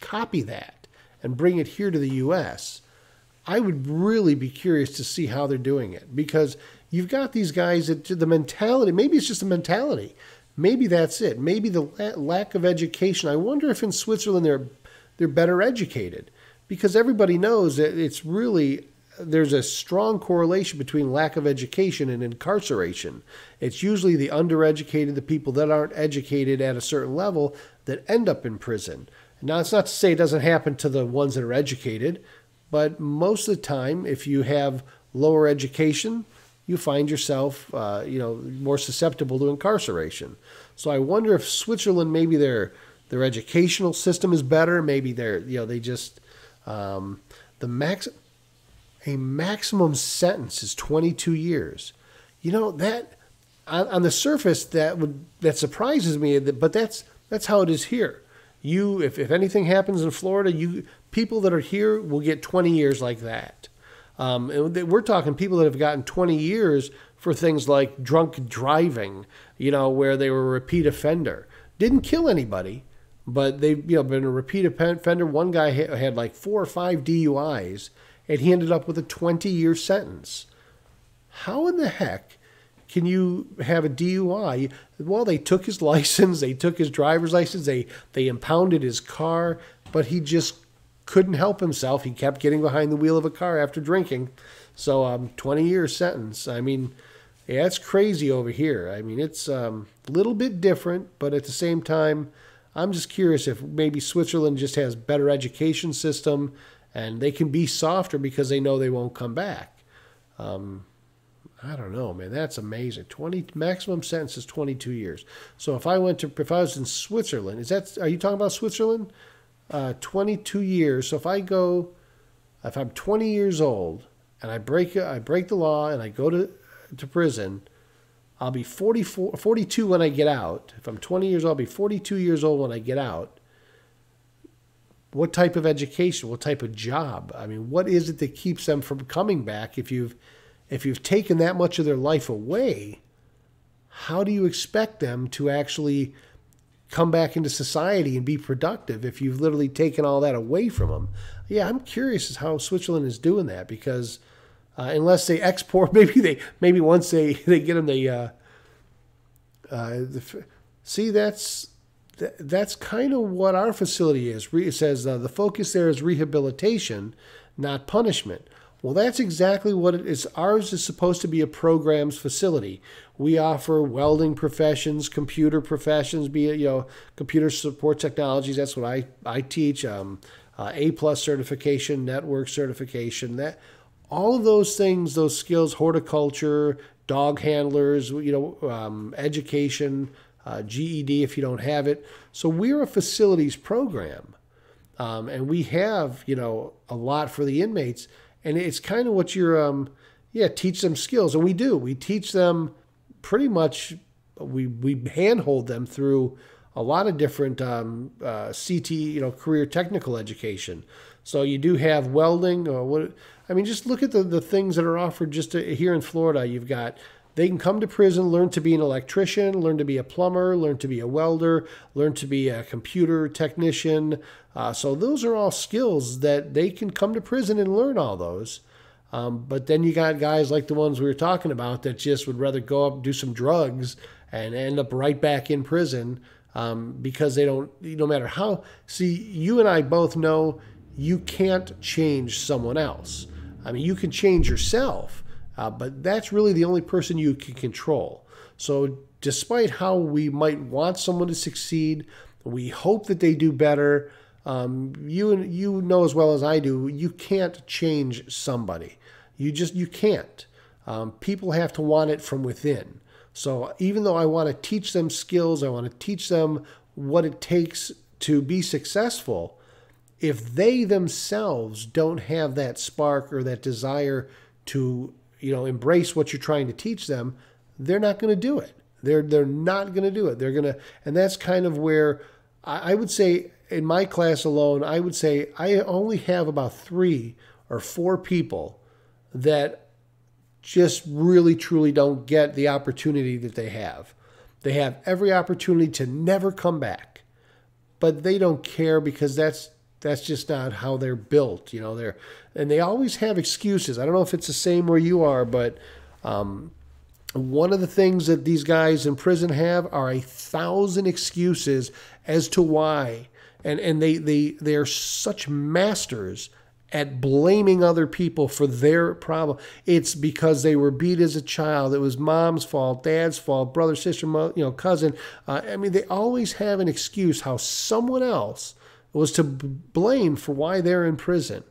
copy that and bring it here to the U.S., I would really be curious to see how they're doing it, because you've got these guys that the mentality, maybe it's just a mentality. Maybe that's it. Maybe the lack of education. I wonder if in Switzerland they're better educated, because everybody knows that there's a strong correlation between lack of education and incarceration. It's usually the undereducated, the people that aren't educated at a certain level, that end up in prison. Now, it's not to say it doesn't happen to the ones that are educated, but most of the time, if you have lower education, you find yourself, more susceptible to incarceration. So I wonder if Switzerland, maybe their educational system is better. Maybe they just the max. a maximum sentence is 22 years. You know, that on the surface that surprises me, but that's how it is here. If anything happens in Florida, people that are here will get 20 years like that. And we're talking people that have gotten 20 years for things like drunk driving, where they were a repeat offender. Didn't kill anybody, but they've been a repeat offender. One guy had like 4 or 5 DUIs, and he ended up with a 20-year sentence. How in the heck can you have a DUI? Well, they took his license, they took his driver's license, they impounded his car, but he just couldn't help himself. He kept getting behind the wheel of a car after drinking. So 20-year sentence. I mean, yeah, it's crazy over here. I mean, it's a little bit different, but at the same time, I'm just curious if maybe Switzerland just has better education system and they can be softer because they know they won't come back. I don't know, man. That's amazing. Maximum sentence is 22 years. So if I was in Switzerland, are you talking about Switzerland? 22 years. So if I'm 20 years old and I break the law and I go to prison, I'll be 42 when I get out. If I'm 20 years old, I'll be 42 years old when I get out. What type of education? What type of job? I mean, what is it that keeps them from coming back? If you've taken that much of their life away, how do you expect them to actually come back into society and be productive if you've literally taken all that away from them? Yeah, I'm curious as how Switzerland is doing that, because unless they export, maybe once they get them, see, that's kind of what our facility is. It says the focus there is rehabilitation, not punishment. Well, that's exactly what it is. Ours is supposed to be a programs facility. We offer welding professions, computer professions, computer support technologies. That's what I teach. A+ certification, network certification. That all of those things, those skills, horticulture, dog handlers, education, GED if you don't have it. So we're a facilities program, and we have a lot for the inmates. And it's kind of what you're, teach them skills. And we do. We teach them pretty much, we handhold them through a lot of different CT, career technical education. So you do have welding. Just look at the things that are offered just here in Florida. They can come to prison, learn to be an electrician, learn to be a plumber, learn to be a welder, learn to be a computer technician. So those are all skills that they can come to prison and learn all those. But then you got guys like the ones we were talking about that just would rather go up and do some drugs and end up right back in prison because they don't, no matter how. See, you and I both know you can't change someone else. I mean, you can change yourself. But that's really the only person you can control. So despite how we might want someone to succeed, we hope that they do better. You know as well as I do, you can't change somebody. You can't. People have to want it from within. So even though I want to teach them skills, I want to teach them what it takes to be successful, if they themselves don't have that spark or that desire to embrace what you're trying to teach them, they're not going to do it. They're not going to do it. And that's kind of where I would say in my class alone, I would say I only have about 3 or 4 people that just really, truly don't get the opportunity that they have. They have every opportunity to never come back, but they don't care because that's just not how they're built. And they always have excuses. I don't know if it's the same where you are, but one of the things that these guys in prison have are 1,000 excuses as to why. And they are such masters at blaming other people for their problem. It's because they were beat as a child. It was mom's fault, dad's fault, brother, sister, cousin. They always have an excuse how someone else was to blame for why they're in prison.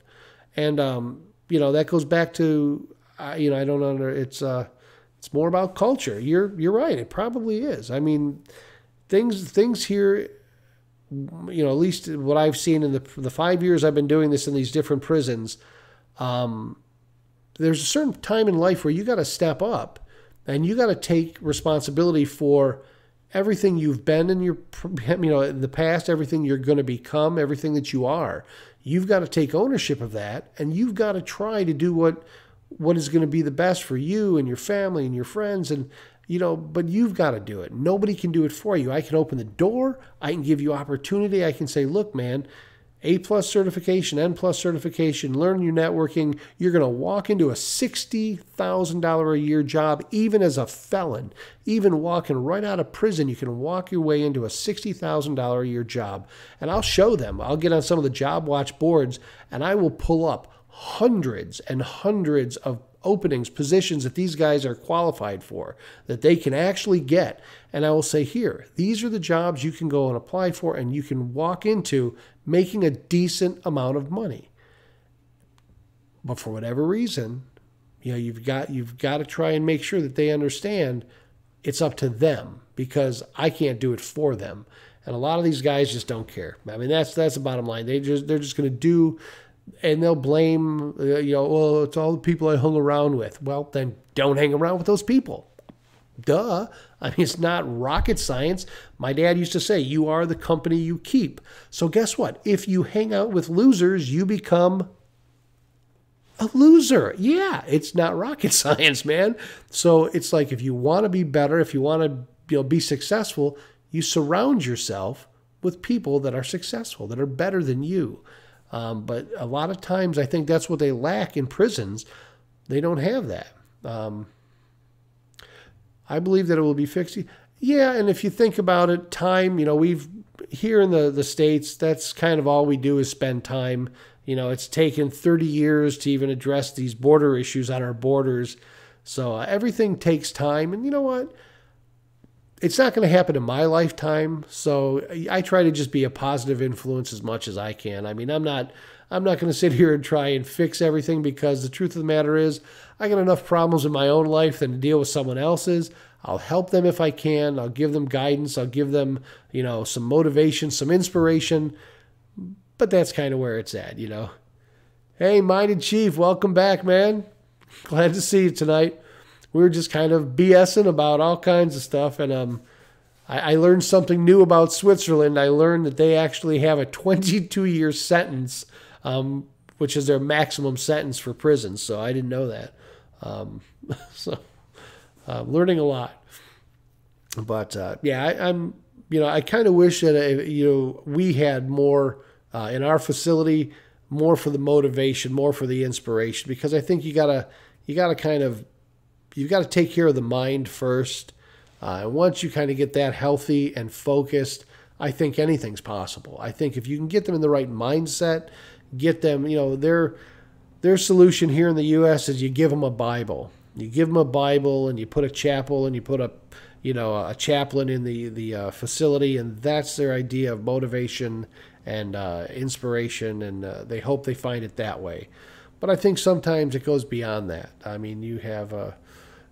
And, that goes back to, I don't know, it's more about culture. You're right. It probably is. I mean, things here, at least what I've seen in the 5 years I've been doing this in these different prisons, there's a certain time in life where you got to step up and you got to take responsibility for everything you've been in in the past, everything you're going to become, everything that you are. You've got to take ownership of that, and you've got to try to do what is going to be the best for you and your family and your friends, and but you've got to do it. Nobody can do it for you. I can open the door. I can give you opportunity. I can say, look, man, A+ certification, N+ certification, learn your networking. You're going to walk into a $60,000 a year job, even as a felon. Even walking right out of prison, you can walk your way into a $60,000 a year job. And I'll show them. I'll get on some of the job watch boards, and I will pull up hundreds and hundreds of openings, positions that these guys are qualified for, that they can actually get. And I will say, here, these are the jobs you can go and apply for, and you can walk into making a decent amount of money. But for whatever reason, you've got to try and make sure that they understand it's up to them, because I can't do it for them. And a lot of these guys just don't care. I mean, that's the bottom line. They're just going to do. And they'll blame, well, it's all the people I hung around with. Well, then don't hang around with those people. Duh. I mean, it's not rocket science. My dad used to say, you are the company you keep. So guess what? If you hang out with losers, you become a loser. Yeah, it's not rocket science, man. So it's like, if you want to be better, if you want to be successful, you surround yourself with people that are successful, that are better than you. But a lot of times I think that's what they lack in prisons. They don't have that. I believe that it will be fixed. Yeah, and if you think about it, time, we've here in the States, that's kind of all we do is spend time. It's taken 30 years to even address these border issues on our borders. So everything takes time. And you know what? It's not going to happen in my lifetime, so I try to just be a positive influence as much as I can. I mean, I'm not going to sit here and try and fix everything, because the truth of the matter is I got enough problems in my own life than to deal with someone else's. I'll help them if I can. I'll give them guidance. I'll give them, some motivation, some inspiration. But that's kind of where it's at, Hey, Minded Chief, welcome back, man. Glad to see you tonight. We were just kind of BSing about all kinds of stuff, and I learned something new about Switzerland. I learned that they actually have a 22-year sentence, which is their maximum sentence for prison. So I didn't know that. So I'm learning a lot. But I kind of wish that we had more in our facility, more for the motivation, more for the inspiration, because I think you gotta you've got to take care of the mind first. And once you kind of get that healthy and focused, I think anything's possible. I think if you can get them in the right mindset, get them, their solution here in the U.S. is you give them a Bible. You give them a Bible, and you put a chapel, and you put a chaplain in the facility, and that's their idea of motivation and inspiration, and they hope they find it that way. But I think sometimes it goes beyond that. I mean, you have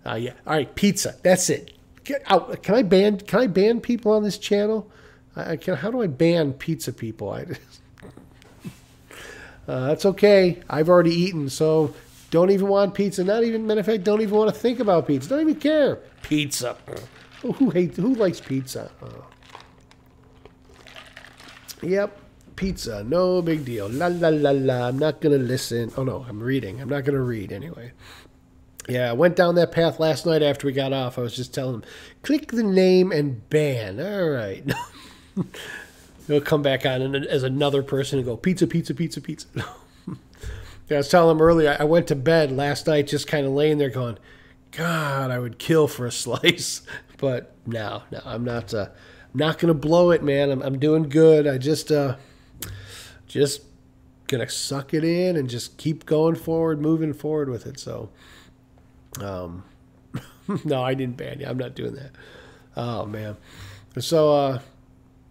yeah. All right, pizza. That's it. Get out. Can I ban people on this channel? How do I ban pizza people? That's okay. I've already eaten, so don't even want pizza. Not even, matter of fact, don't even want to think about pizza. Don't even care. Pizza. Who likes pizza? Yep, pizza. No big deal. La la la la. I'm not gonna listen. Oh no, I'm reading. I'm not gonna read anyway. Yeah, I went down that path last night after we got off. I was just telling them, click the name and ban. All right. They'll come back on as another person and go, pizza, pizza, pizza, pizza. Yeah, I was telling them earlier, I went to bed last night just kind of laying there going, God, I would kill for a slice. But no, I'm not going to blow it, man. I'm doing good. I just going to suck it in and just keep going forward, moving forward with it. So, no, I didn't ban you. I'm not doing that. Oh, man. So,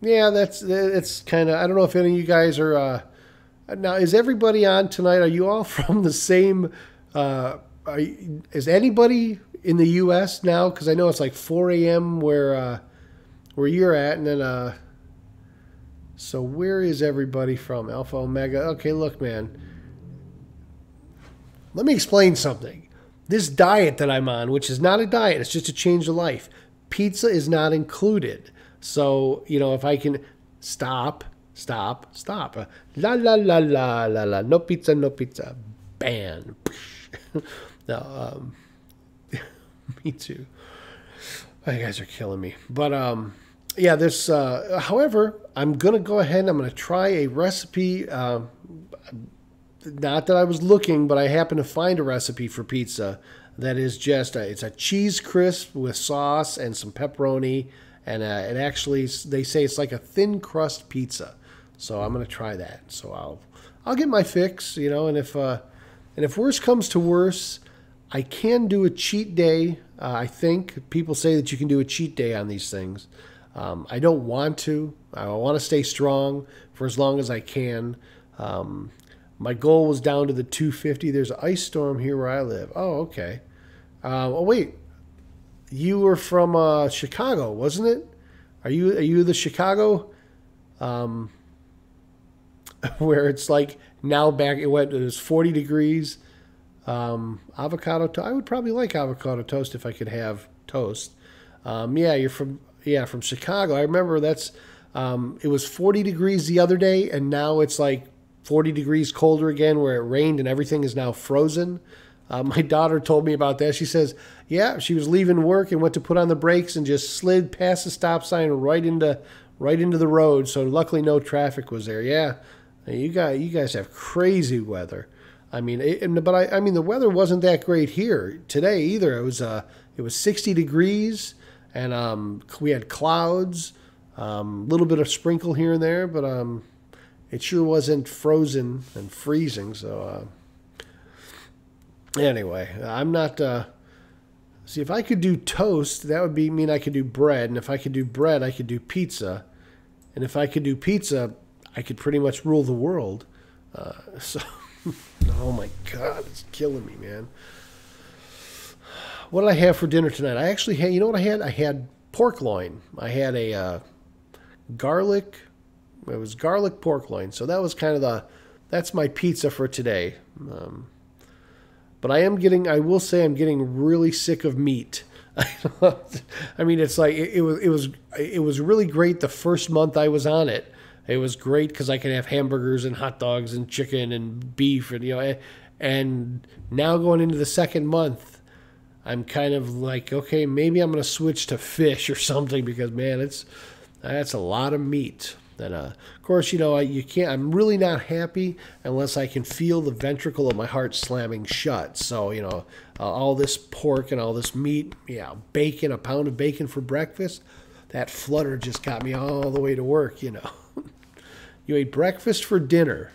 yeah, it's kind of, I don't know if any of you guys are, now, is everybody on tonight? Are you all from the same, is anybody in the U.S. now? Because I know it's like 4 a.m. where you're at, and then, so where is everybody from? Alpha Omega. Okay, look, man. let me explain something. This diet that I'm on, which is not a diet, it's just a change of life. Pizza is not included. So, if I can stop. La la la la la la. No pizza, no pizza. Ban. No, me too. Oh, you guys are killing me. But yeah, this. However, I'm gonna go ahead and I'm gonna try a recipe. Not that I was looking, but I happened to find a recipe for pizza that is just it's a cheese crisp with sauce and some pepperoni, and it actually they say it's like a thin crust pizza. So I'm gonna try that. So I'll get my fix, and if worse comes to worse, I can do a cheat day. I think people say that you can do a cheat day on these things. I don't want to. I want to stay strong for as long as I can. My goal was down to the 250. There's an ice storm here where I live. Oh, okay. Oh, wait. You were from Chicago, wasn't it? Are you the Chicago? Where it's like now back. It was 40 degrees. Avocado toast. I would probably like avocado toast if I could have toast. Yeah, you're from Chicago. I remember it was 40 degrees the other day, and now it's like 40 degrees colder again, where it rained and everything is now frozen. My daughter told me about that. She says, yeah, she was leaving work and went to put on the brakes and just slid past the stop sign right into the road. So luckily no traffic was there. Yeah, you guys have crazy weather. I mean, the weather wasn't that great here today either. It was 60 degrees and we had clouds, little bit of sprinkle here and there, but it sure wasn't frozen and freezing. So anyway, I'm not. See, if I could do toast, that would mean I could do bread, and if I could do bread, I could do pizza, and if I could do pizza, I could pretty much rule the world. So, oh my God, it's killing me, man. What did I have for dinner tonight? I actually had. You know what I had? I had pork loin. I had a garlic. It was garlic pork loin. So that was kind of that's my pizza for today. But I will say I'm getting really sick of meat. I mean, it's like, it was really great the first month I was on it. It was great because I could have hamburgers and hot dogs and chicken and beef and now going into the second month, I'm kind of like, okay, maybe I'm going to switch to fish or something because, man, that's a lot of meat. And of course, you can't. I'm really not happy unless I can feel the ventricle of my heart slamming shut. So all this pork and all this meat, bacon, a pound of bacon for breakfast. That flutter just got me all the way to work. You ate breakfast for dinner.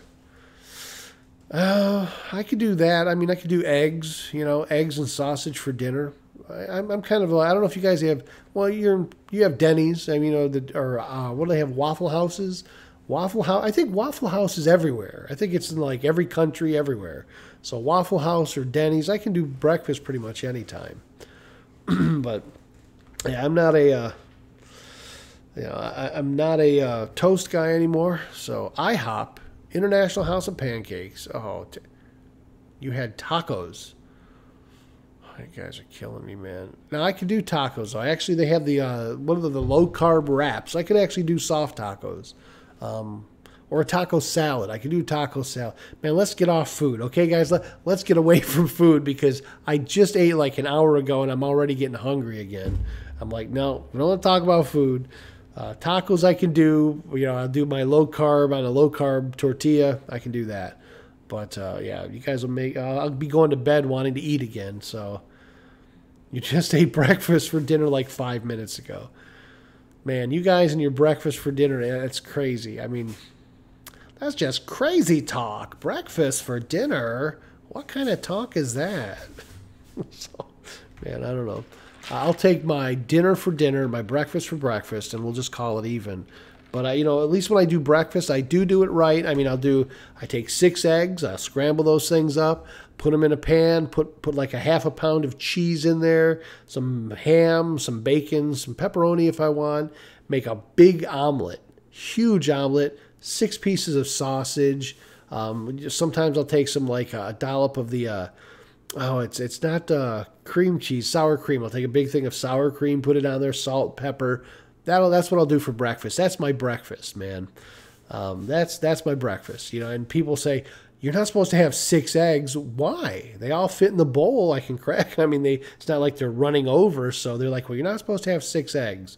I could do that. I mean, I could do eggs. Eggs and sausage for dinner. I'm kind of. I don't know if you guys have. Well, you have Denny's. I mean, what do they have? Waffle Houses. I think Waffle House is everywhere. I think it's in like every country, everywhere. So Waffle House or Denny's. I can do breakfast pretty much anytime. But yeah, I'm not a toast guy anymore. So IHOP, International House of Pancakes. Oh, you had tacos. You guys are killing me, man. Now, I could do tacos. They have the low-carb wraps. I could actually do soft tacos. Or a taco salad. I could do taco salad. Man, let's get off food. Okay, guys? Let's get away from food because I just ate like an hour ago and I'm already getting hungry again. I'm like, no, we don't want to talk about food. Tacos I can do. I'll do my low-carb on a low-carb tortilla. I can do that. But, yeah, you guys will I'll be going to bed wanting to eat again. So you just ate breakfast for dinner like 5 minutes ago. Man, you guys and your breakfast for dinner, that's crazy. I mean, that's just crazy talk. Breakfast for dinner? What kind of talk is that? So, man, I don't know. I'll take my dinner for dinner, my breakfast for breakfast, and we'll just call it even. But, at least when I do breakfast, I do it right. I mean, I take 6 eggs, I'll scramble those things up, put them in a pan, put like a half a pound of cheese in there, some ham, some bacon, some pepperoni if I want, make a big omelet, huge omelet, 6 pieces of sausage. Sometimes I'll take some like a dollop of the Oh, it's not cream cheese, sour cream. I'll take a big thing of sour cream, put it on there, salt, pepper. That's what I'll do for breakfast. That's my breakfast, man. That's my breakfast. And people say you're not supposed to have 6 eggs. Why? They all fit in the bowl. I can crack. I mean, it's not like they're running over. So they're like, well, you're not supposed to have 6 eggs.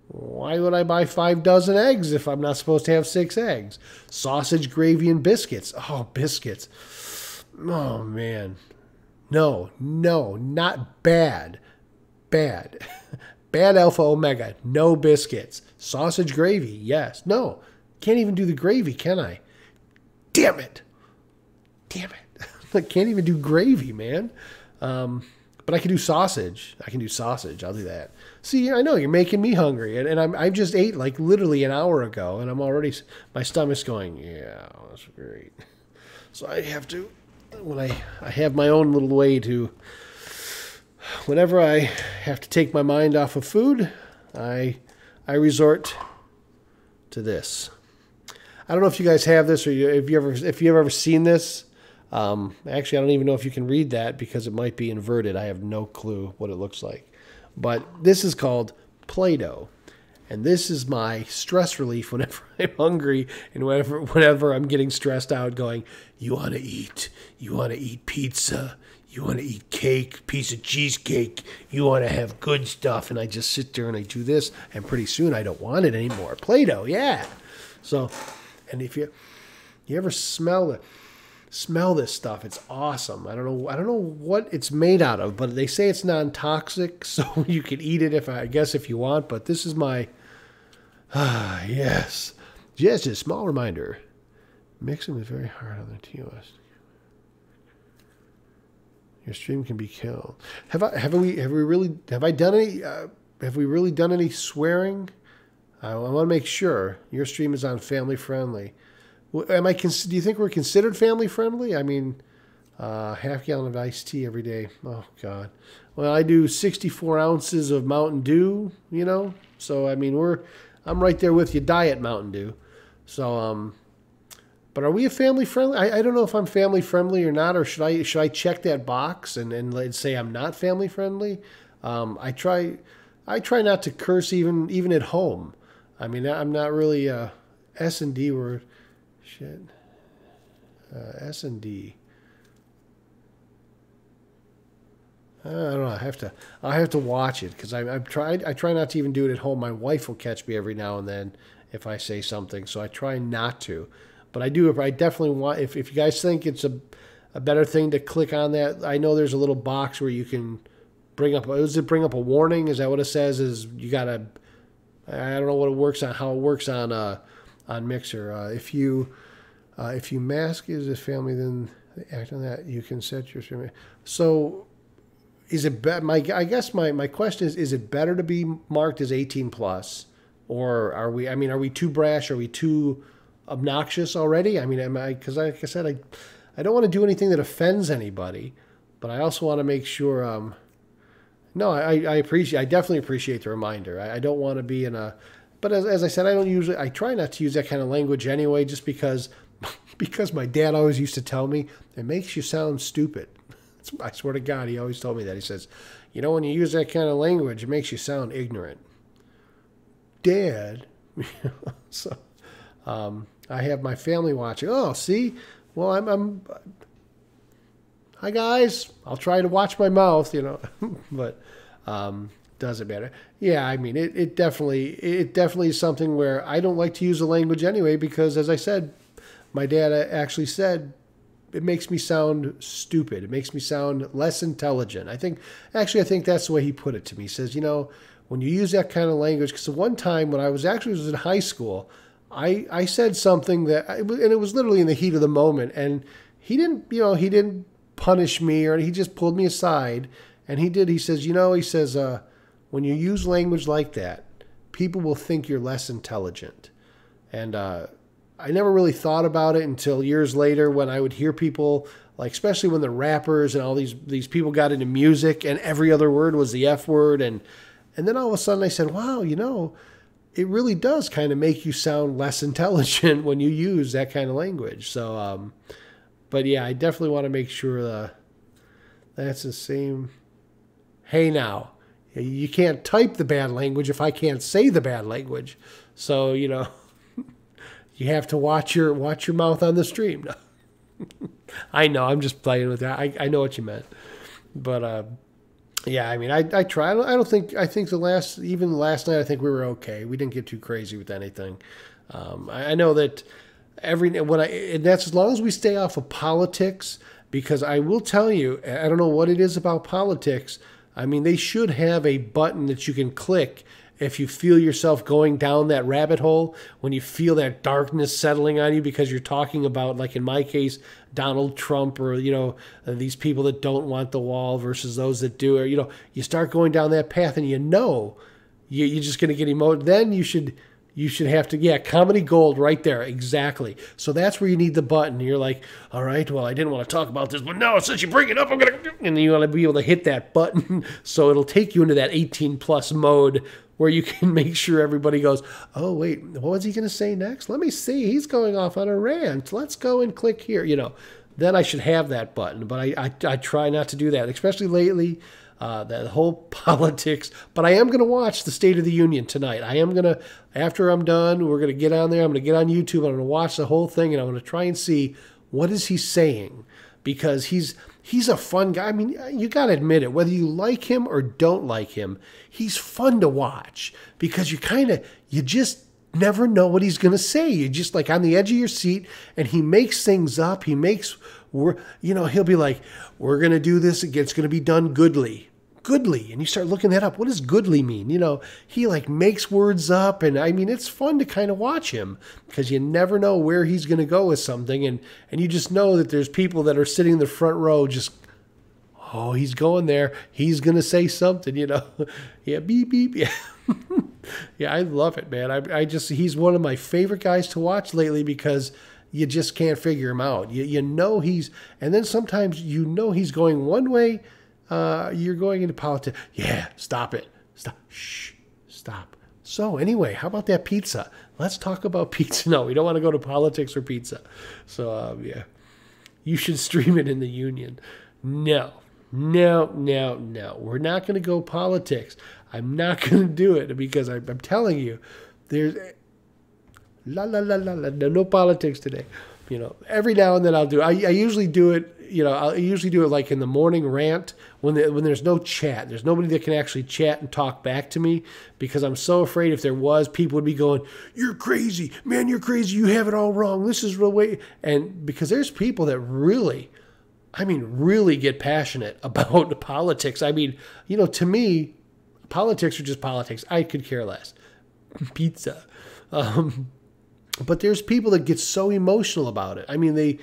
Why would I buy 5 dozen eggs if I'm not supposed to have 6 eggs? Sausage, gravy, and biscuits. Oh, biscuits. Oh man. No, not bad. Bad. Bad alpha omega. No biscuits. Sausage gravy. Yes. No. Can't even do the gravy, can I? Damn it. I can't even do gravy, man. But I can do sausage. I'll do that. See, I know you're making me hungry. And I just ate like literally an hour ago. And I'm already, my stomach's going, yeah, that's great. So I have to, when I have my own little way to, whenever I have to take my mind off of food, I resort to this. I don't know if you guys have this or if you've ever seen this. Actually, I don't even know if you can read that because it might be inverted. I have no clue what it looks like. But this is called Play-Doh. And this is my stress relief whenever I'm hungry and whenever I'm getting stressed out going, you want to eat pizza, you want to eat cake, piece of cheesecake, you want to have good stuff. And I just sit there and I do this and pretty soon I don't want it anymore. Play-Doh, yeah. So, and if you ever smell this stuff, it's awesome. I don't know what it's made out of, but they say it's non-toxic, so you can eat it if you want. But this is my yes, just a small reminder. Mixing is very hard on the TOS. Your stream can be killed. Have we really done any swearing? I want to make sure your stream is on family friendly. Do you think we're considered family friendly? I mean, half gallon of iced tea every day. Oh God. Well, I do 64 ounces of Mountain Dew. So I mean, I'm right there with you. Diet Mountain Dew. So but are we a family friendly? I don't know if I'm family friendly or not, or should I check that box and say I'm not family friendly? I try not to curse even at home. I mean, I'm not really S&D word. Shit. S&D. I don't know. I'll have to watch it because I try not to even do it at home. My wife will catch me every now and then if I say something, so I try not to. But I definitely want. If you guys think it's a better thing to click on that, I know there's a little box where you can bring up. Does it bring up a warning? Is that what it says? Is you gotta? I don't know what it works on. How it works on Mixer. If you mask is a family, then act on that. You can set your stream. So, is it I guess my question is it better to be marked as 18 plus, or are we? I mean, are we too brash? Are we too obnoxious already? I mean, because like I said, I don't want to do anything that offends anybody, but I also want to make sure. No, I definitely appreciate the reminder. I don't want to be in a. But as I said, I try not to use that kind of language anyway, just because my dad always used to tell me, it makes you sound stupid. I swear to God, he always told me that. He says, when you use that kind of language, it makes you sound ignorant. Dad. So, I have my family watching. Oh, see? Well, I'm hi, guys. I'll try to watch my mouth, but doesn't matter. Yeah, I mean, it definitely is something where I don't like to use the language anyway because, as I said, my dad actually said it makes me sound stupid. It makes me sound less intelligent. I think that's the way he put it to me. He says, when you use that kind of language, because one time when I was in high school, I said something and it was literally in the heat of the moment, and he didn't punish me, or he just pulled me aside, and he says, when you use language like that, people will think you're less intelligent. And I never really thought about it until years later when I would hear people, like especially when the rappers and all these people got into music and every other word was the F word, and then all of a sudden I said, wow, it really does kind of make you sound less intelligent when you use that kind of language. So, but yeah, I definitely want to make sure That's the same. Hey now, you can't type the bad language if I can't say the bad language. So, you you have to watch your mouth on the stream. I know, I'm just playing with that. I know what you meant. But yeah, I mean, I try. I think last night, I think we were okay. We didn't get too crazy with anything. I know that and that's as long as we stay off of politics, because I will tell you, I don't know what it is about politics. I mean, they should have a button that you can click if you feel yourself going down that rabbit hole, when you feel that darkness settling on you because you're talking about, like in my case, Donald Trump, or, these people that don't want the wall versus those that do, or, you start going down that path and you're just going to get emoted. Then you should have to, comedy gold right there. Exactly. So that's where you need the button. You're like, all right, well, I didn't want to talk about this, but now since you bring it up, I'm going to, and you want to be able to hit that button. So it'll take you into that 18 plus mode where you can make sure everybody goes, oh, wait, what was he going to say next? Let me see. He's going off on a rant. Let's go and click here. Then I should have that button. But I try not to do that, especially lately. That whole politics. But I am going to watch the State of the Union tonight. I am going to, after I'm done, we're going to get on there. I'm going to get on YouTube. I'm going to watch the whole thing, and I'm going to try and see what is he saying, because he's a fun guy. I mean, you got to admit it, whether you like him or don't like him, he's fun to watch, because you just never know what he's going to say. You're just like on the edge of your seat, and he makes things up. He'll be like, we're going to do this. It's going to be done goodly. Goodly. And you start looking that up. What does goodly mean? He like makes words up. And I mean, it's fun to kind of watch him, because you never know where he's going to go with something. And you just know that there's people that are sitting in the front row just, oh, he's going there. He's going to say something, Yeah, beep, beep. Yeah. Yeah, I love it, man. He's one of my favorite guys to watch lately, because you just can't figure him out. And then sometimes he's going one way. You're going into politics. Yeah, stop it. Stop. Shh, stop. So anyway, how about that pizza? Let's talk about pizza. No, we don't want to go to politics or pizza. So, yeah, you should stream it in the Union. No. We're not going to go politics. I'm not going to do it, because I'm telling you, there's no politics today. Every now and then I'll do. I usually do it. I usually do it like in the morning rant when there's no chat. There's nobody that can actually chat and talk back to me, because I'm so afraid if there was, people would be going, "You're crazy, man! You're crazy. You have it all wrong. This is the way." And because there's people that really get passionate about politics. I mean, to me, politics are just politics. I could care less. Pizza. But there's people that get so emotional about it. I mean, they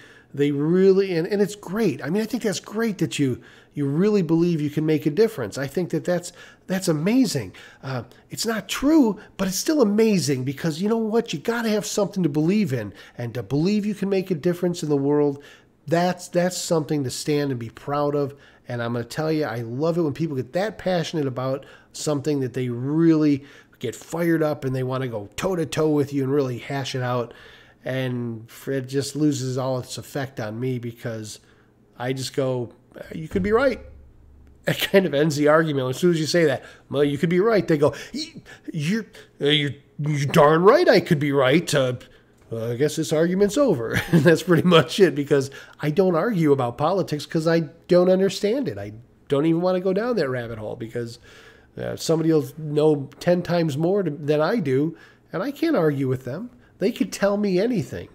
really, and it's great. I mean, I think that's great that you really believe you can make a difference. I think that's amazing. It's not true, but it's still amazing, because you know what? You got to have something to believe in, and to believe you can make a difference in the world. That's something to stand and be proud of. And I'm going to tell you, I love it when people get that passionate about something that they really get fired up and they want to go toe-to-toe with you and really hash it out. And it just loses all its effect on me, because I just go, you could be right. It kind of ends the argument. As soon as you say that, well, you could be right, they go, you're darn right I could be right. I guess this argument's over. And that's pretty much it, because I don't argue about politics because I don't understand it. I don't even want to go down that rabbit hole, because somebody will know 10 times more than I do, and I can't argue with them. They could tell me anything.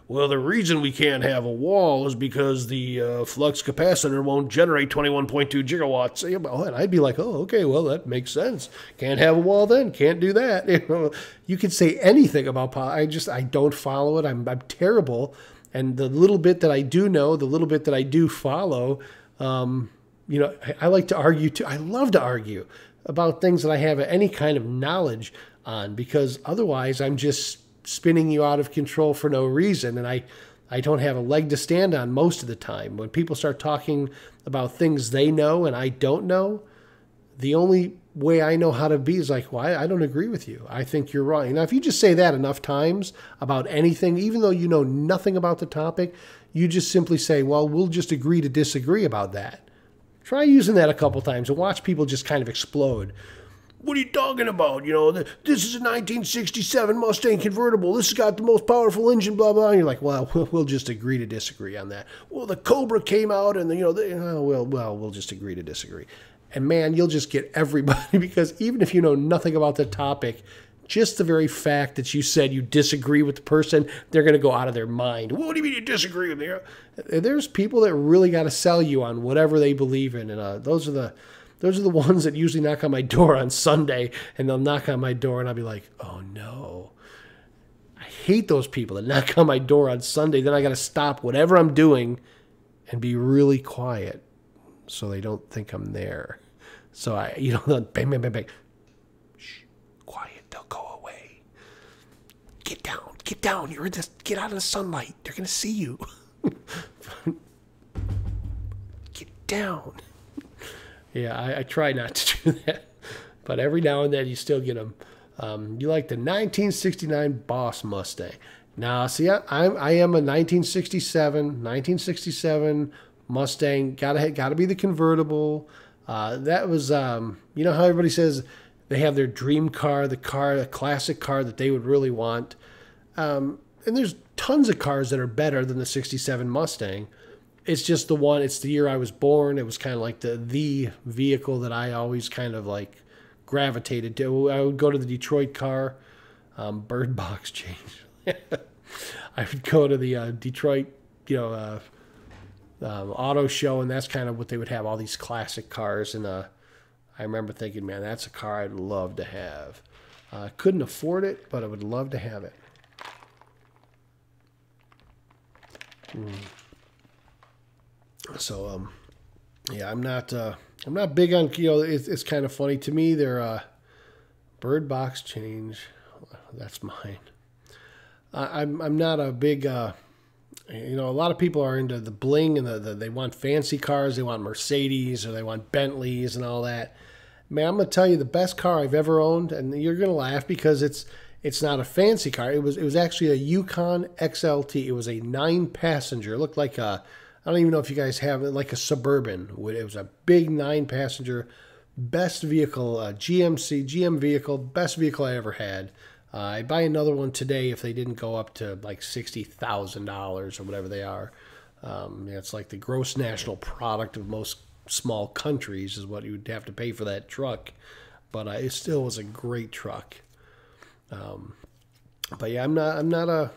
Well, the reason we can't have a wall is because the flux capacitor won't generate 21.2 gigawatts. And I'd be like, oh, okay, well, that makes sense. Can't have a wall then. Can't do that. You could say anything about politics. I don't follow it. I'm terrible. And the little bit that I do know, the little bit that I do follow, I like to argue too. I love to argue about things that I have any kind of knowledge on, because otherwise I'm just spinning you out of control for no reason. And I don't have a leg to stand on most of the time. When people start talking about things they know and I don't know, the only way I know how to be is like, well, I don't agree with you. I think you're wrong. Now, if you just say that enough times about anything, even though you know nothing about the topic, you just simply say, well, we'll just agree to disagree about that. Try using that a couple times and watch people just kind of explode. What are you talking about? This is a 1967 Mustang convertible. This has got the most powerful engine, blah, blah. And you're like, well, we'll just agree to disagree on that. Well, the Cobra came out and, we'll just agree to disagree. And, man, you'll just get everybody because even if you know nothing about the topic, just the very fact that you said you disagree with the person, they're going to go out of their mind. What do you mean you disagree with me? There's people that really got to sell you on whatever they believe in, and those are the ones that usually knock on my door on Sunday, and they'll knock on my door, and I'll be like, oh, no. I hate those people that knock on my door on Sunday. Then I got to stop whatever I'm doing and be really quiet so they don't think I'm there. So bang, bang, bang, bang. Shh, quiet, they'll go away. Get down. Get out of the sunlight. They're going to see you. Get down. Yeah, I try not to do that, but every now and then you still get them. You like the 1969 Boss Mustang. Now, see, I am a 1967 Mustang. Gotta be the convertible. That was, how everybody says they have their dream car, the classic car that they would really want. And there's tons of cars that are better than the 67 Mustang. It's just it's the year I was born. It was kind of like the vehicle that I always kind of like gravitated to. I would go to the Detroit car, Bird Box change. I would go to the Detroit, auto show, and that's kind of what they would have, all these classic cars. And I remember thinking, man, that's a car I'd love to have. Couldn't afford it, but I would love to have it. So, I'm not big on, it's kind of funny to me. They're, Bird Box change. That's mine. I'm not a big, a lot of people are into the bling and they want fancy cars. They want Mercedes or they want Bentleys and all that. Man, I'm going to tell you the best car I've ever owned, and you're going to laugh because it's not a fancy car. It was actually a Yukon XLT. It was a 9-passenger. It looked like I don't even know if you guys have it, like a Suburban. It was a big 9-passenger, best vehicle, GM vehicle, best vehicle I ever had. I'd buy another one today if they didn't go up to like $60,000 or whatever they are. It's like the gross national product of most small countries is what you would have to pay for that truck. But it still was a great truck. But yeah, I'm not a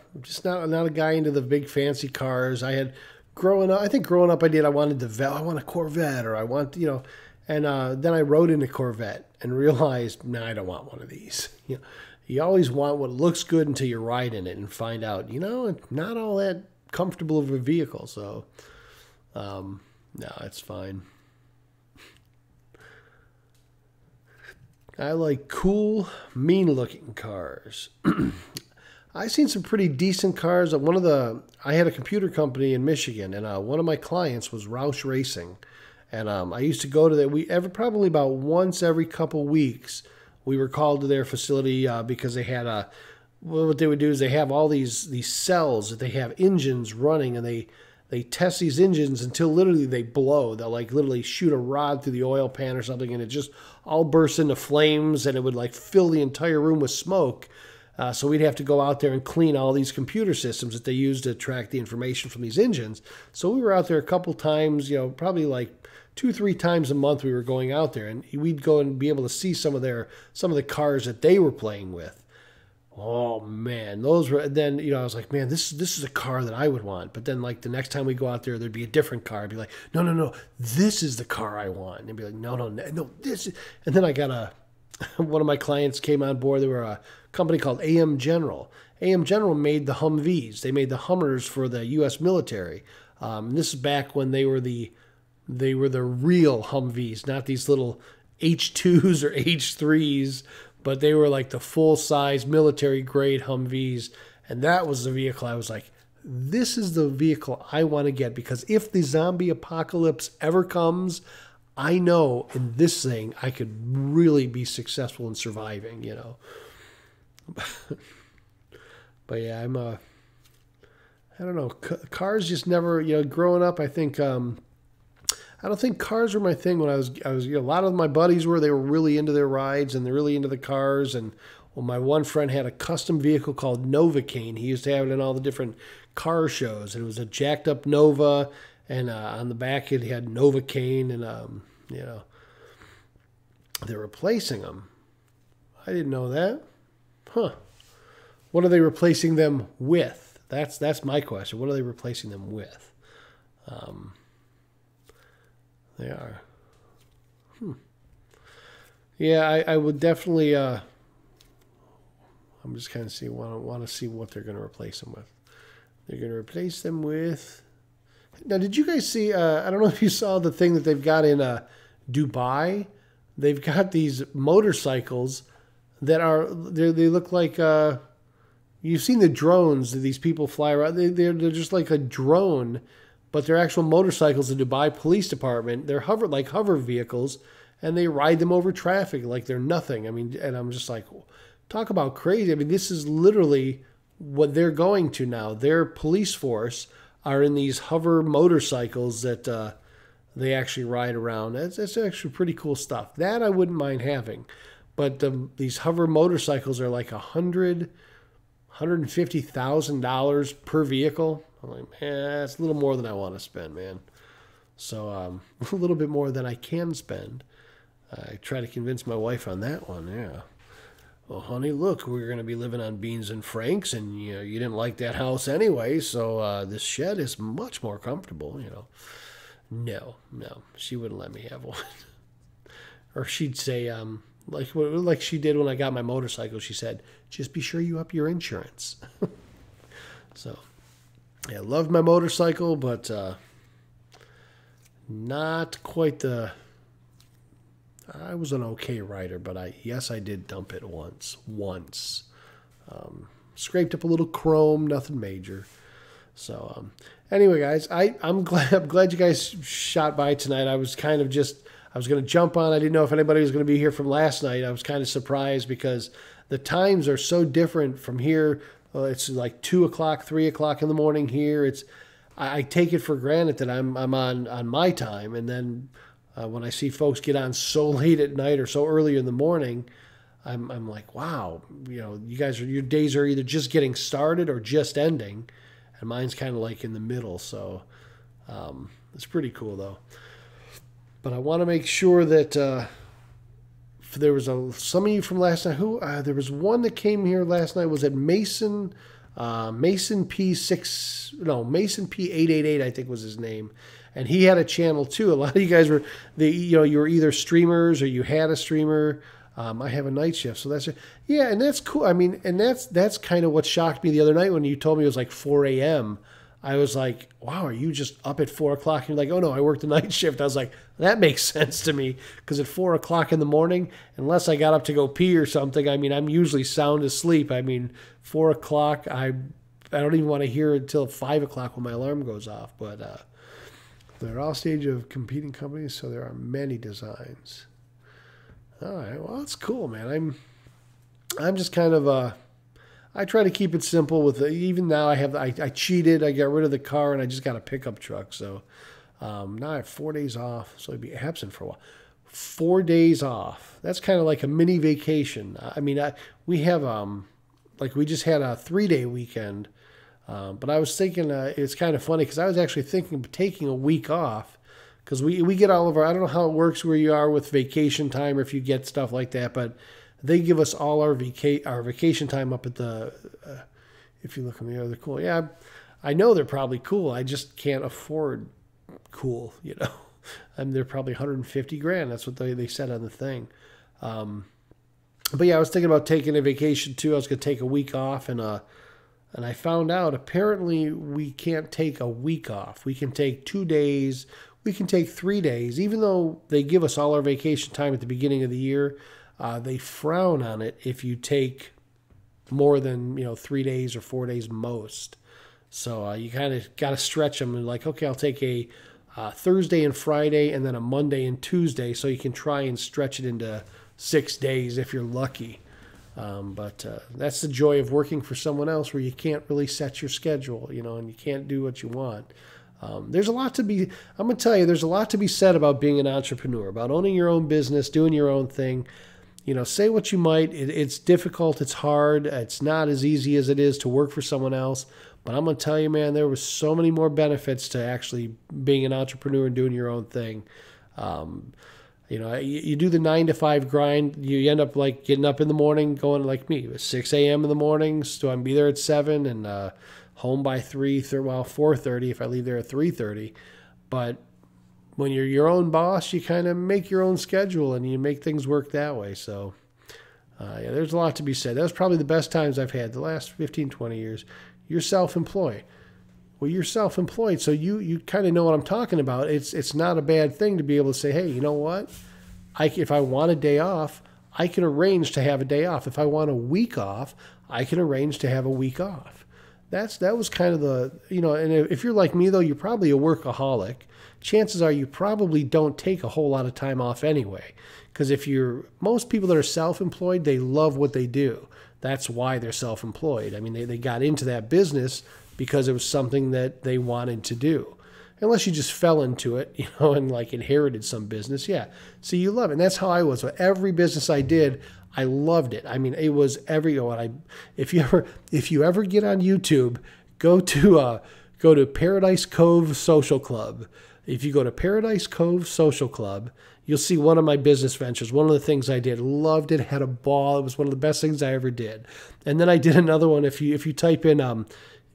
guy into the big fancy cars. Growing up, I wanted I want a Corvette, or I want, and then I rode in a Corvette and realized, no, I don't want one of these. You always want what looks good until you ride in it and find out, it's not all that comfortable of a vehicle. So, no, it's fine. I like cool, mean-looking cars. I've seen some pretty decent cars. I had a computer company in Michigan, and one of my clients was Roush Racing, and I used to go to that. Probably about once every couple weeks, we were called to their facility because they had what they would do is they have all these cells that they have engines running, and they test these engines until literally they blow. They'll like literally shoot a rod through the oil pan or something, and it just all bursts into flames, and it would like fill the entire room with smoke. So we'd have to go out there and clean all these computer systems that they use to track the information from these engines. So we were out there a couple times, probably like 2-3 times a month we were going out there, and we'd go and be able to see some of the cars that they were playing with. Oh man, those were, then, I was like, man, this is a car that I would want. But then like the next time we go out there, there'd be a different car. I'd be like, no, this is the car I want. And they'd be like, no, this is, and then I got one of my clients came on board. They were a company called AM General. AM General made the Humvees. They made the Hummers for the U.S. military. This is back when they were the real Humvees, not these little H2s or H3s, but they were like the full-size military-grade Humvees. And that was the vehicle I was like, this is the vehicle I want to get, because if the zombie apocalypse ever comes, I know in this thing I could really be successful in surviving, But yeah, I don't know. Cars just never, growing up, I think I don't think cars were my thing when I was a lot of my buddies they were really into their rides and they're really into the cars. And well, my one friend had a custom vehicle called Novocaine. He used to have it in all the different car shows. It was a jacked up Nova, and on the back it had Novocaine, and they're replacing them. I didn't know that. Huh. What are they replacing them with? That's my question. What are they replacing them with? They are. Yeah, I would definitely. I'm just kind of want to see what they're going to replace them with. They're going to replace them with. Now, did you guys see? I don't know if you saw the thing that they've got in Dubai. They've got these motorcycles that they look like. You've seen the drones that these people fly around. They're just like a drone. But they're actual motorcycles. The Dubai Police Department, they're hover vehicles, and they ride them over traffic like they're nothing. I mean, and I'm just like, talk about crazy. I mean, this is literally what they're going to now. Their police force are in these hover motorcycles that they actually ride around. That's actually pretty cool stuff. That I wouldn't mind having. But these hover motorcycles are like $150,000 per vehicle. I'm like, man, that's a little more than I want to spend, man. So a little bit more than I can spend. I try to convince my wife on that one, yeah. Well, honey, look, we're going to be living on beans and franks, and you didn't like that house anyway, so this shed is much more comfortable, No, she wouldn't let me have one. Or she'd say, like she did when I got my motorcycle, she said, just be sure you up your insurance. So, yeah, loved my motorcycle, but not quite I was an okay rider, but I did dump it once. Scraped up a little chrome, nothing major. So, anyway, guys, I'm glad you guys shot by tonight. I was kind of I was going to jump on. I didn't know if anybody was going to be here from last night. I was kind of surprised because the times are so different from here. It's like 2 o'clock, 3 o'clock in the morning here. I take it for granted that I'm on my time, and then when I see folks get on so late at night or so early in the morning, I'm like, wow, you guys your days are either just getting started or just ending, and mine's kind of like in the middle. So it's pretty cool though. But I want to make sure that. There was some of you from last night there was one that came here last night. Was it Mason P888, I think was his name, and he had a channel too. A lot of you guys were you were either streamers or you had a streamer. I have a night shift, so that's and that's cool. I mean, and that's kind of what shocked me the other night when you told me it was like 4 a.m. I was like, wow, are you just up at 4 o'clock? And you're like, oh no, I work the night shift. I was like, that makes sense to me, because at 4 o'clock in the morning, unless I got up to go pee or something, I mean, I'm usually sound asleep. I mean, 4 o'clock, I don't even want to hear it until 5 o'clock when my alarm goes off. But they're all stage of competing companies, so there are many designs. All right, well, that's cool, man. I'm just kind of I try to keep it simple with even now I cheated. I got rid of the car and I just got a pickup truck. So now I have 4 days off. So I'd be absent for a while. 4 days off. That's kind of like a mini vacation. I mean, we have we just had a 3-day weekend. But I was thinking it's kind of funny because I was actually thinking of taking a week off, because we get all of our, I don't know how it works where you are with vacation time or if you get stuff like that, but they give us all our vacation time up at the, if you look on the other, cool. Yeah, I know they're probably cool. I just can't afford cool, And they're probably $150,000. That's what they said on the thing. But yeah, I was thinking about taking a vacation too. I was going to take a week off, and I found out apparently we can't take a week off. We can take 2 days. We can take 3 days, even though they give us all our vacation time at the beginning of the year. They frown on it if you take more than 3 days or 4 days most. So you kind of got to stretch them and like, okay, I'll take a Thursday and Friday and then a Monday and Tuesday, so you can try and stretch it into 6 days if you're lucky. But that's the joy of working for someone else, where you can't really set your schedule, and you can't do what you want. There's a lot to be, I'm going to tell you, there's a lot to be said about being an entrepreneur, about owning your own business, doing your own thing. Say what you might. It's difficult. It's hard. It's not as easy as it is to work for someone else. But I'm going to tell you, man, there was so many more benefits to actually being an entrepreneur and doing your own thing. You do the 9 to 5 grind. You end up like getting up in the morning, going like me, 6 a.m. in the morning. So I'm be there at 7 and home by 4:30 if I leave there at 3:30. But when you're your own boss, you kind of make your own schedule and you make things work that way. So there's a lot to be said. That was probably the best times I've had the last 15, 20 years. You're self-employed. Well, you're self-employed, so you kind of know what I'm talking about. It's not a bad thing to be able to say, hey, you know what? If I want a day off, I can arrange to have a day off. If I want a week off, I can arrange to have a week off. That was kind of and if you're like me, though, you're probably a workaholic. Chances are you probably don't take a whole lot of time off anyway. Because most people that are self-employed, they love what they do. That's why they're self-employed. I mean, they got into that business because it was something that they wanted to do. Unless you just fell into it, and like inherited some business. Yeah. So you love it. And that's how I was. So every business I did, I loved it. I mean, it was if you ever get on YouTube, go to Paradise Cove Social Club. If you go to Paradise Cove Social Club, you'll see one of my business ventures. One of the things I did, loved it, had a ball. It was one of the best things I ever did. And then I did another one. If you type in,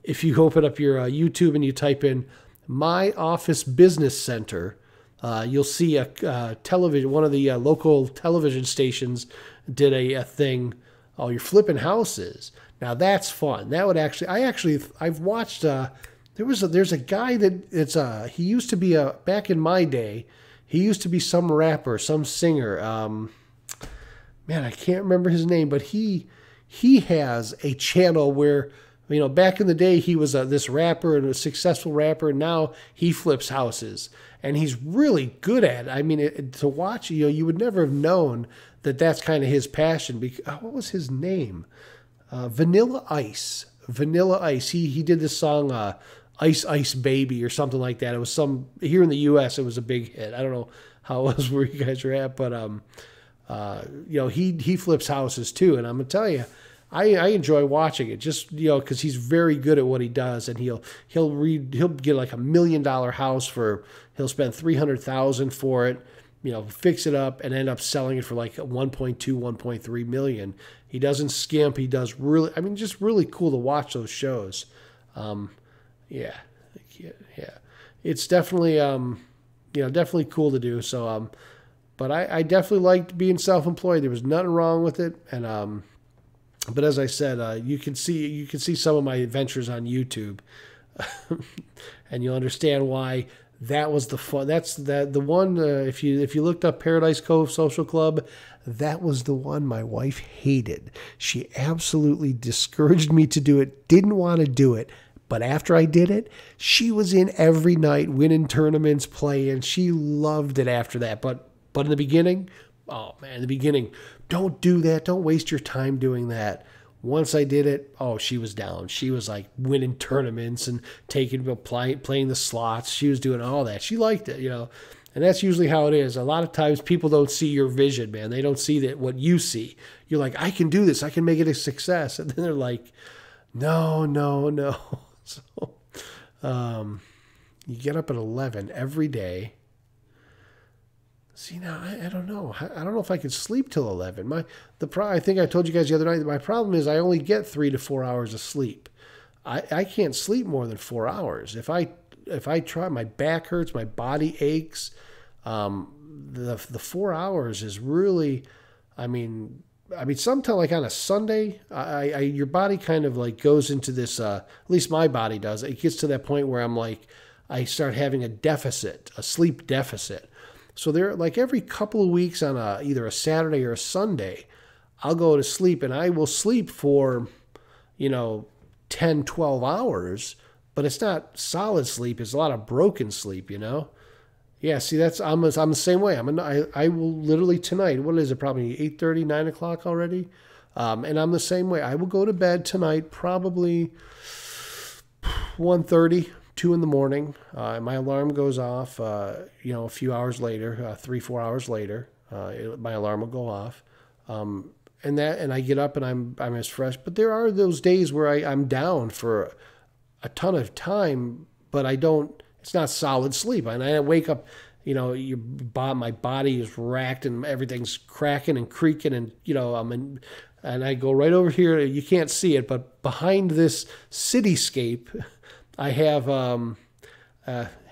if you open up your YouTube and you type in My Office Business Center, you'll see a television. One of the local television stations did a thing. Oh, you're flipping houses. Now that's fun. That would I've watched. There's a guy he used to be back in my day. He used to be some rapper, some singer. Man, I can't remember his name, but he has a channel where, back in the day he was this rapper and a successful rapper, and now he flips houses, and he's really good at it. I mean, to watch, you would never have known that that's kind of his passion. What was his name? Vanilla Ice. Vanilla Ice. He did this song, Ice Ice Baby or something like that. It was here in the U.S. it was a big hit. I don't know how it was where you guys are at, but he flips houses too, and I'm gonna tell you, I enjoy watching it just because he's very good at what he does, and he'll get like $1 million house he'll spend $300,000 for it, fix it up and end up selling it for like 1.2, 1.3 million. He doesn't skimp. He does just really cool to watch those shows. Yeah. It's definitely, definitely cool to do. So, but I definitely liked being self-employed. There was nothing wrong with it. And, but as I said, you can see some of my adventures on YouTube and you'll understand why that was the fun. That's the one, if you looked up Paradise Cove Social Club, that was the one my wife hated. She absolutely discouraged me to do it, didn't want to do it. But after I did it, she was in every night, winning tournaments, playing. She loved it after that. But in the beginning, don't do that. Don't waste your time doing that. Once I did it, she was down. She was like winning tournaments and playing the slots. She was doing all that. She liked it, And that's usually how it is. A lot of times people don't see your vision, man. They don't see what you see. You're like, I can do this. I can make it a success. And then they're like, no. So, you get up at 11 every day. See, now, I don't know. I don't know if I could sleep till 11. I think I told you guys the other night, my problem is I only get 3 to 4 hours of sleep. I can't sleep more than 4 hours. If I try, my back hurts, my body aches. The 4 hours is really, sometimes like on a Sunday, your body kind of like goes into this, at least my body does. It gets to that point where I'm like, I start having a sleep deficit. So there, like every couple of weeks on either a Saturday or a Sunday, I'll go to sleep and I will sleep for, 10, 12 hours, but it's not solid sleep. It's a lot of broken sleep, Yeah, see, I'm the same way. I will literally tonight, what is it, probably 8:30, 9 o'clock already? And I'm the same way. I will go to bed tonight probably 1:30, 2 in the morning. My alarm goes off, a few hours later, 3-4 hours later, my alarm will go off. And I get up and I'm as fresh. But there are those days where I'm down for a ton of time, but it's not solid sleep. And I wake up, my body is racked and everything's cracking and creaking, and and I go right over here. You can't see it, but behind this cityscape, I have,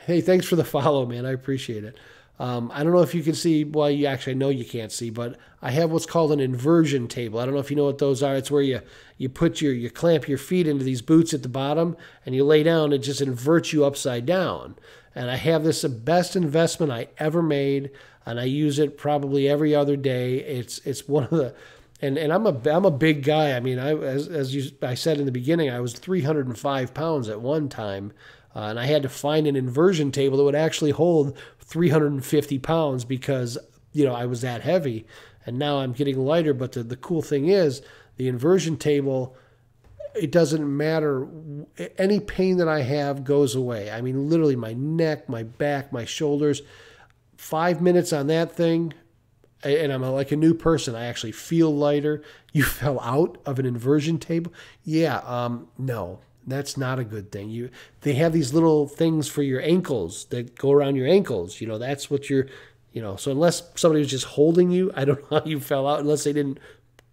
hey, thanks for the follow, man. I appreciate it. I don't know if you can see, well, I know you can't see, but I have what's called an inversion table. I don't know if you know what those are. It's where you clamp your feet into these boots at the bottom and you lay down. It just inverts you upside down. And I have this, the best investment I ever made, and I use it probably every other day. It's one of the, and I'm a big guy. I mean, I said in the beginning, I was 305 pounds at one time. And I had to find an inversion table that would actually hold 350 pounds because, I was that heavy. And now I'm getting lighter. But the cool thing is the inversion table, it doesn't matter. Any pain that I have goes away. I mean, literally my neck, my back, my shoulders. 5 minutes on that thing, and I'm like a new person. I actually feel lighter. You fell out of an inversion table? Yeah, no. That's not a good thing. They have these little things for your ankles that go around your ankles. That's what so unless somebody was just holding you, I don't know how you fell out unless they didn't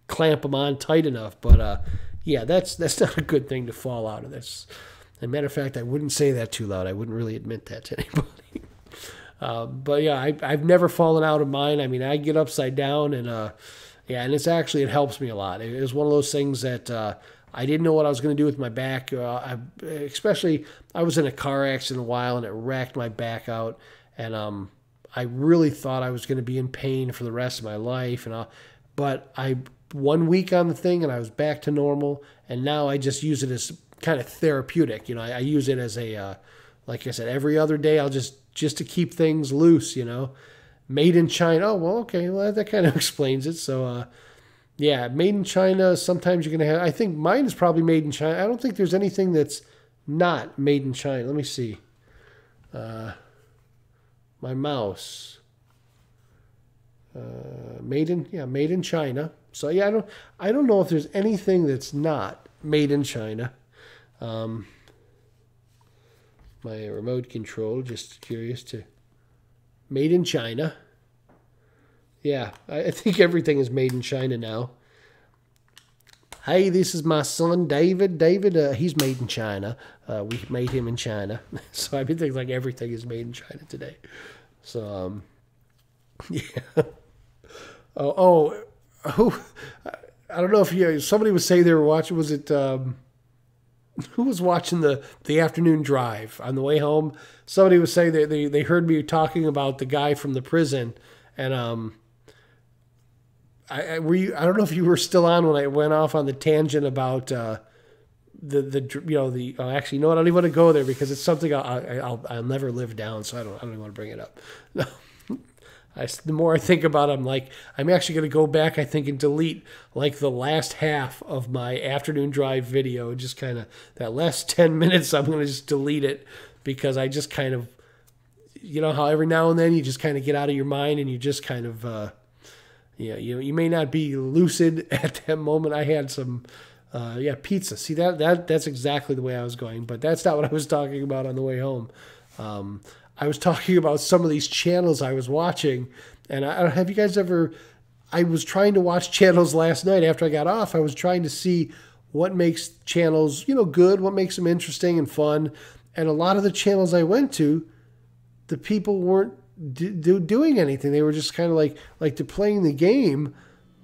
clamp them on tight enough. But yeah, that's not a good thing to fall out of this. As a matter of fact, I wouldn't say that too loud. I wouldn't really admit that to anybody. But yeah, I've never fallen out of mine. I mean, I get upside down and and it helps me a lot. It was one of those things that, I didn't know what I was going to do with my back. Especially, I was in a car accident a while, and it racked my back out. And I really thought I was going to be in pain for the rest of my life. But 1 week on the thing, and I was back to normal. And now I just use it as kind of therapeutic. I use it as a, like I said, every other day. I'll just to keep things loose. Made in China. Oh well, okay. Well, that kind of explains it. So. Yeah, made in China. Sometimes you're going to have, I think mine is probably made in China. I don't think there's anything that's not made in China. Let me see. My mouse. Made in China. So yeah, I don't know if there's anything that's not made in China. My remote control, just curious to, made in China. Yeah, I think everything is made in China now. Hey, this is my son, David. David, he's made in China. We made him in China. So I think like everything is made in China today. So, yeah. I don't know if somebody was saying they were watching, was it, who was watching the afternoon drive on the way home? Somebody was saying they heard me talking about the guy from the prison, and I don't know if you were still on when I went off on the tangent about actually, you know what? I don't even want to go there because it's something I'll never live down. So I don't even want to bring it up. No. The more I think about it, I'm actually going to go back, I think, and delete like the last half of my afternoon drive video. Just kind of that last 10 minutes, I'm going to just delete it because I just kind of, you know how every now and then you just kind of get out of your mind and you just kind of, you may not be lucid at that moment. I had some, pizza. See, that's exactly the way I was going, but that's not what I was talking about on the way home. I was talking about some of these channels I was watching, and have you guys ever, I was trying to watch channels last night after I got off. I was trying to see what makes channels, good, what makes them interesting and fun. And a lot of the channels I went to, the people weren't doing anything. They were just kind of like they're playing the game,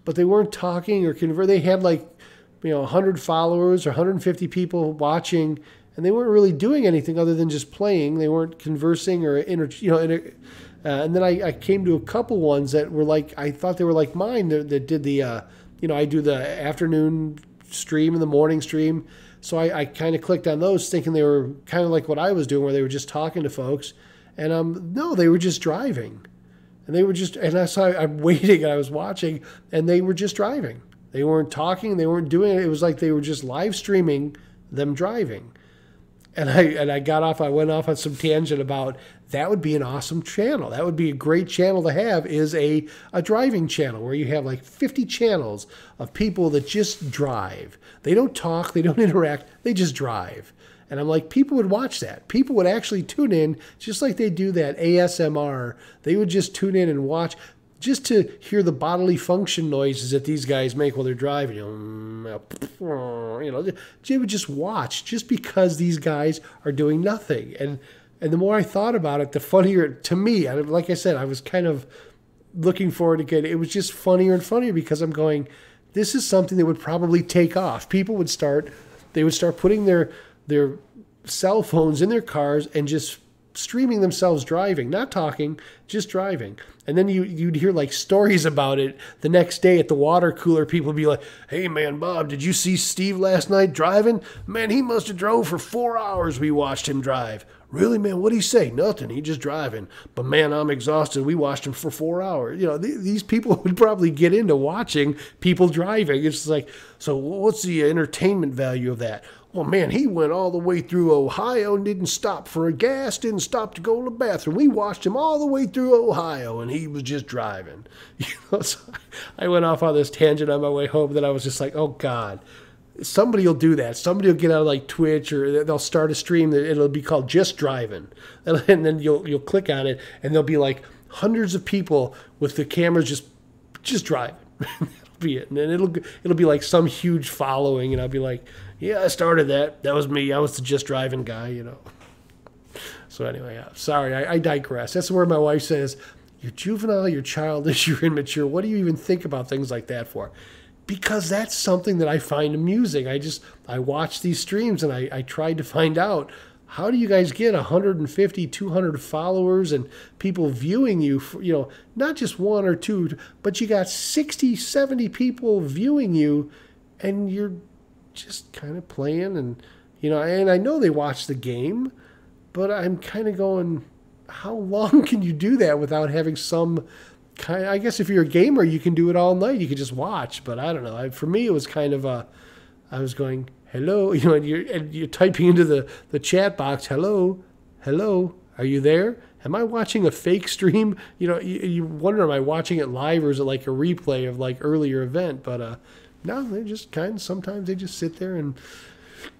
but they weren't talking or convert. They had 100 followers or 150 people watching, and they weren't really doing anything other than just playing. They weren't conversing or and then I came to a couple ones that were I thought they were like mine that did the I do the afternoon stream and the morning stream. So I kind of clicked on those thinking they were kind of like what I was doing, where they were just talking to folks. And no, they were just driving. And I'm waiting and I was watching, and they were just driving. They weren't talking, they weren't doing it. It was like they were just live streaming them driving. And I went off on some tangent about that would be an awesome channel. That would be a great channel to have, is a driving channel where you have like 50 channels of people that just drive. They don't talk, they don't interact, they just drive. And I'm like, people would watch that. People would actually tune in, just like they do that ASMR. They would just tune in and watch, just to hear the bodily function noises that these guys make while they're driving. They would just watch, just because these guys are doing nothing. And the more I thought about it, the funnier, to me, like I said, I was kind of looking forward to getting, it was just funnier and funnier, because I'm going, this is something that would probably take off. People would start putting their cell phones in their cars and just streaming themselves driving, not talking, just driving. And then you'd hear like stories about it the next day at the water cooler. People would be like, hey man, Bob, did you see Steve last night driving? Man, he must have drove for 4 hours. We watched him drive. Really, man? What'd he say? Nothing. He just driving. But man, I'm exhausted. We watched him for 4 hours. These people would probably get into watching people driving. It's just like, so what's the entertainment value of that? Well, man, he went all the way through Ohio and didn't stop for a gas, didn't stop to go to the bathroom. We watched him all the way through Ohio, and he was just driving. So I went off on this tangent on my way home that I was just like, oh, God. Somebody will do that. Somebody will get out of like Twitch, or they'll start a stream that it'll be called Just Driving. And then you'll click on it, and there'll be like hundreds of people with the cameras just driving. That'll be it. And then it'll be like some huge following, and I'll be like, yeah, I started that. That was me. I was the Just Driving guy, So anyway, sorry, I digress. That's where my wife says, you're juvenile, you're childish, you're immature. What do you even think about things like that for? Because that's something that I find amusing. I watch these streams, and I tried to find out, how do you guys get 150, 200 followers and people viewing you, for, not just one or two, but you got 60, 70 people viewing you, and you're just kind of playing, and I know they watch the game, but I'm kind of going, how long can you do that without having some kind? I guess if you're a gamer, you can do it all night. You could just watch, but I don't know. For me, it was kind of I was going, hello, and you're typing into the chat box, hello, are you there? Am I watching a fake stream? You wonder, am I watching it live, or is it like a replay of like earlier event? But no, they just sometimes they just sit there and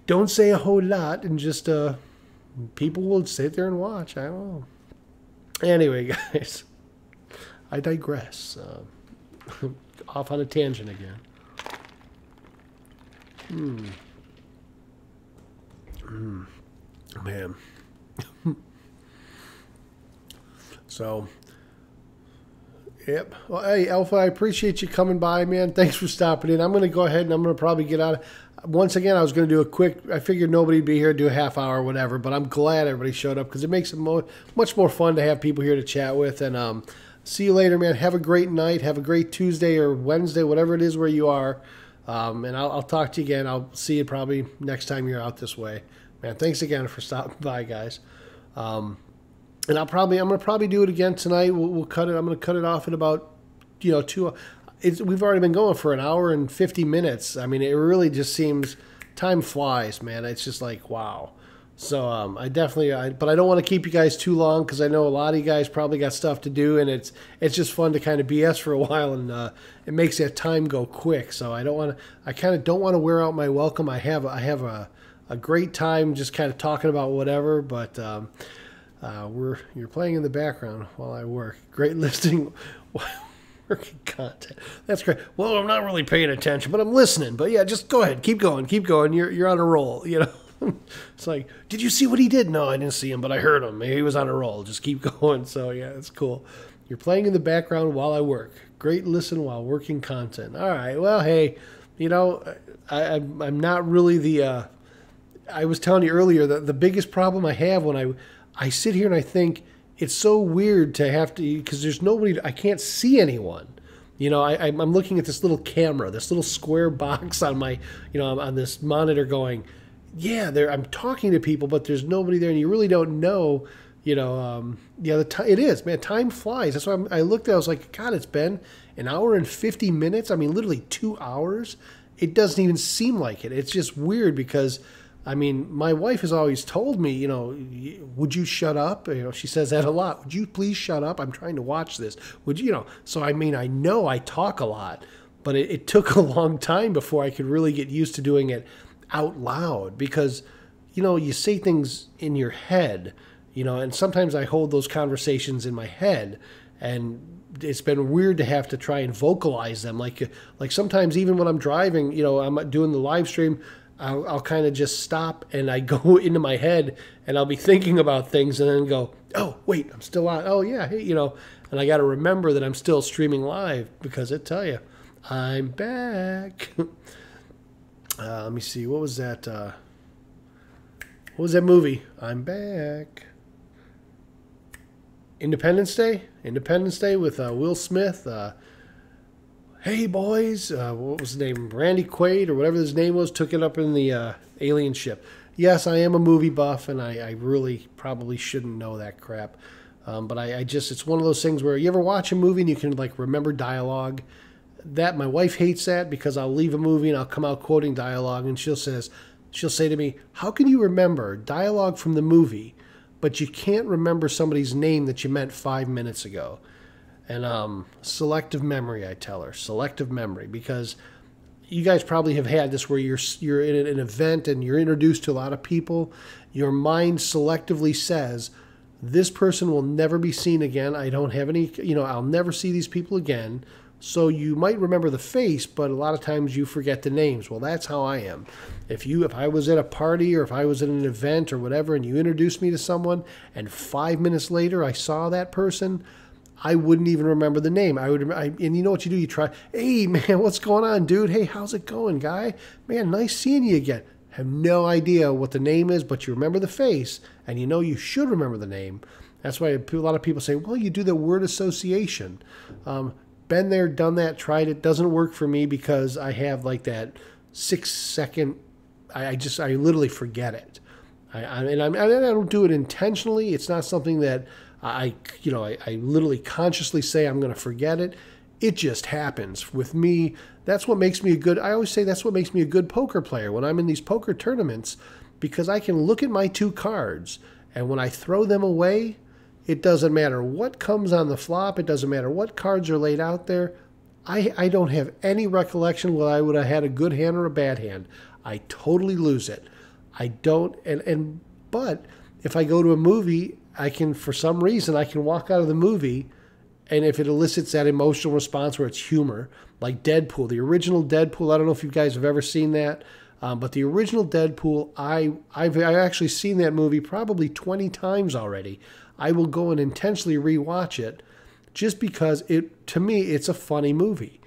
don't say a whole lot, and just people will sit there and watch. I don't know. Anyway, guys, I digress. Off on a tangent again. Man. So, yep. Well, hey, Alpha, I appreciate you coming by, man. Thanks for stopping in. I'm going to go ahead and I'm going to probably get out. Once again, I was going to do a quick, I figured nobody'd be here to do a half hour or whatever, but I'm glad everybody showed up, because it makes it much more fun to have people here to chat with. And see you later, man. Have a great night. Have a great Tuesday or Wednesday, whatever it is where you are. And I'll talk to you again. I'll see you probably next time you're out this way. Man, thanks again for stopping by, guys. And I'm going to probably do it again tonight. We'll cut it. I'm going to cut it off in about, 2. We've already been going for an hour and 50 minutes. I mean, it really just seems, time flies, man. It's just like, wow. So I definitely, but I don't want to keep you guys too long, because I know a lot of you guys probably got stuff to do, and it's just fun to kind of BS for a while, and it makes that time go quick. So I kind of don't want to wear out my welcome. I have a great time just kind of talking about whatever, but you're playing in the background while I work. Great listening. Working content. That's great. Well, I'm not really paying attention, but I'm listening. But yeah, just go ahead. Keep going. You're on a roll, It's like, did you see what he did? No, I didn't see him, but I heard him. Maybe he was on a roll. Just keep going. So yeah, it's cool. You're playing in the background while I work. Great listen while working content. All right. Well, hey, I'm not really the, I was telling you earlier that the biggest problem I have when I sit here and I think, it's so weird to have to, because there's nobody, I can't see anyone. I'm looking at this little camera, this little square box on my, on this monitor going, yeah, I'm talking to people, but there's nobody there, and you really don't know, it is, man, time flies. That's why I looked at it, I was like, God, it's been an hour and 50 minutes. I mean, literally 2 hours. It doesn't even seem like it. It's just weird, because I mean, my wife has always told me, would you shut up? She says that a lot. Would you please shut up? I'm trying to watch this. Would you, So, I mean, I know I talk a lot, but it took a long time before I could really get used to doing it out loud because, you say things in your head, and sometimes I hold those conversations in my head, and it's been weird to have to try and vocalize them. Like sometimes even when I'm driving, I'm doing the live stream, I'll kind of just stop and I go into my head and I'll be thinking about things and then go, oh, wait, I'm still on. Oh, yeah, hey, and I got to remember that I'm still streaming live because I tell you, I'm back. Let me see. What was that? What was that movie? I'm back. Independence Day with Will Smith. Hey boys, what was his name? Randy Quaid or whatever his name was, took it up in the alien ship. Yes, I am a movie buff, and I really probably shouldn't know that crap. But I just, it's one of those things where you ever watch a movie and you can remember dialogue. That my wife hates that because I'll leave a movie and I'll come out quoting dialogue, and she'll say to me, "How can you remember dialogue from the movie, but you can't remember somebody's name that you meant 5 minutes ago?" And selective memory, I tell her. Selective memory, because you guys probably have had this where you're in an event and you're introduced to a lot of people. Your mind selectively says, this person will never be seen again. I don't have any, I'll never see these people again. So you might remember the face, but a lot of times you forget the names. Well, that's how I am. If I was at a party or if I was at an event or whatever and you introduced me to someone and 5 minutes later I saw that person, I wouldn't even remember the name. And you know what you do? You try, hey, man, what's going on, dude? Hey, how's it going, guy? Man, nice seeing you again. Have no idea what the name is, but you remember the face, and you should remember the name. That's why a lot of people say, well, you do the word association. Been there, done that, tried it. Doesn't work for me because I have that 6 second, I literally forget it. I don't do it intentionally. It's not something that I literally consciously say I'm going to forget it. It just happens with me. That's what makes me I always say that's what makes me a good poker player when I'm in these poker tournaments, because I can look at my 2 cards and when I throw them away, it doesn't matter what comes on the flop. It doesn't matter what cards are laid out there. I don't have any recollection whether I would have had a good hand or a bad hand. I totally lose it. I don't, but if I go to a movie, for some reason, I can walk out of the movie, and if it elicits that emotional response where it's humor, like Deadpool, the original Deadpool, I don't know if you guys have ever seen that, but the original Deadpool, I've actually seen that movie probably 20 times already. I will go and intentionally rewatch it just because to me, it's a funny movie.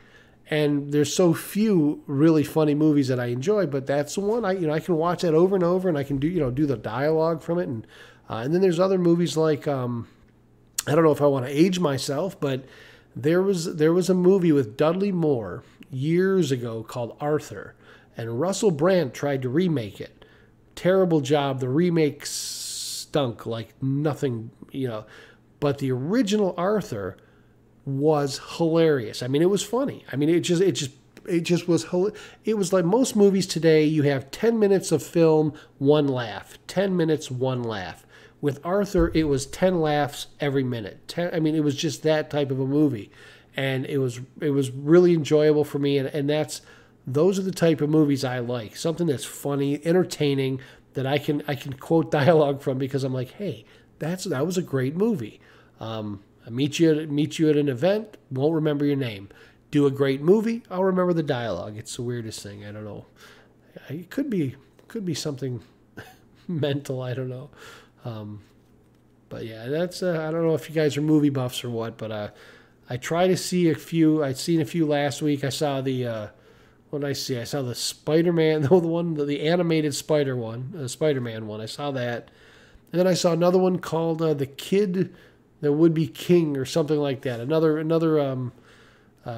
And there's so few really funny movies that I enjoy, but that's the one I can watch that over and over, and I can do the dialogue from it, and then there's other movies like I don't know if I want to age myself, but there was a movie with Dudley Moore years ago called Arthur, and Russell Brand tried to remake it. Terrible job. The remake stunk like nothing, but the original Arthur was hilarious. I mean, it was funny. I mean, it just was. It was like most movies today. You have 10 minutes of film, 1 laugh. 10 minutes, 1 laugh. With Arthur, it was 10 laughs every minute. It was just that type of a movie, and it was really enjoyable for me. And those are the type of movies I like. Something that's funny, entertaining, that I can quote dialogue from because I'm like, hey, that was a great movie. I meet you at an event, won't remember your name. Do a great movie, I'll remember the dialogue. It's the weirdest thing. I don't know. It could be something mental. I don't know. But yeah, that's I don't know if you guys are movie buffs or what, but I try to see a few. I'd seen a few last week. I saw the what did I see? I saw the Spider-Man, the animated Spider-Man one. I saw that, and then I saw another one called The Kid That Would Be King or something like that. Another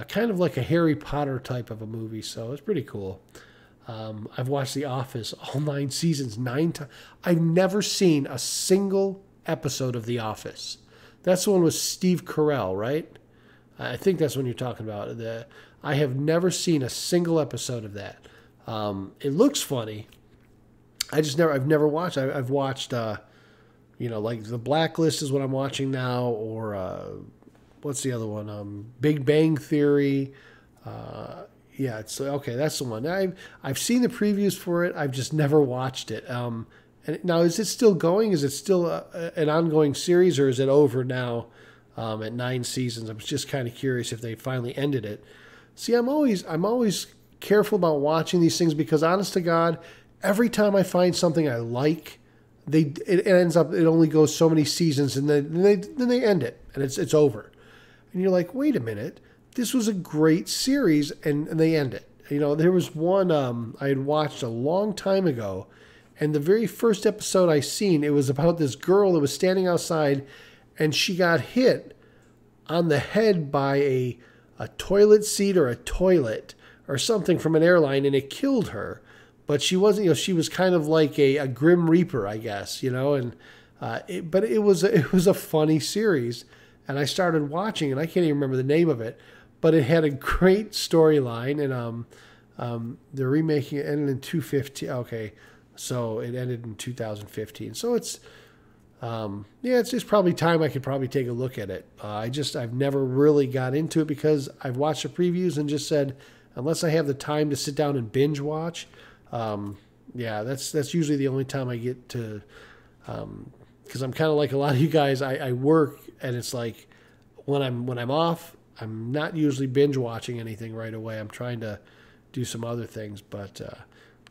kind of like a Harry Potter type of a movie. So it's pretty cool. I've watched The Office all 9 seasons 9 times. I've never seen a single episode of The Office. That's the one with Steve Carell, right? I think that's what you're talking about. I have never seen a single episode of that. It looks funny. I've never watched. I've watched, like The Blacklist is what I'm watching now, or what's the other one? Big Bang Theory. Yeah, it's okay. That's the one. I've seen the previews for it. I've just never watched it. And now, is it still going? Is it still an ongoing series, or is it over now at 9 seasons? I'm just kind of curious if they finally ended it. See, I'm always careful about watching these things because, honest to God, every time I find something I like, it ends up it only goes so many seasons, and then they end it, and it's over. And you're like, wait a minute, this was a great series, and they end it. There was one I had watched a long time ago, and the very first episode I seen, it was about this girl that was standing outside, and she got hit on the head by a toilet seat or a toilet or something from an airline, and it killed her. But she wasn't, she was kind of like a Grim Reaper, I guess, but it was a funny series, and I started watching, and I can't even remember the name of it, but it had a great storyline, and they're remaking it, ended in 2015. Okay, so it ended in 2015. So it's just probably time I could probably take a look at it. I've never really got into it because I've watched the previews and just said, unless I have the time to sit down and binge watch. That's usually the only time I get to, because I'm kind of like a lot of you guys. I work, and it's like when I'm off, I'm not usually binge watching anything right away. I'm trying to do some other things. But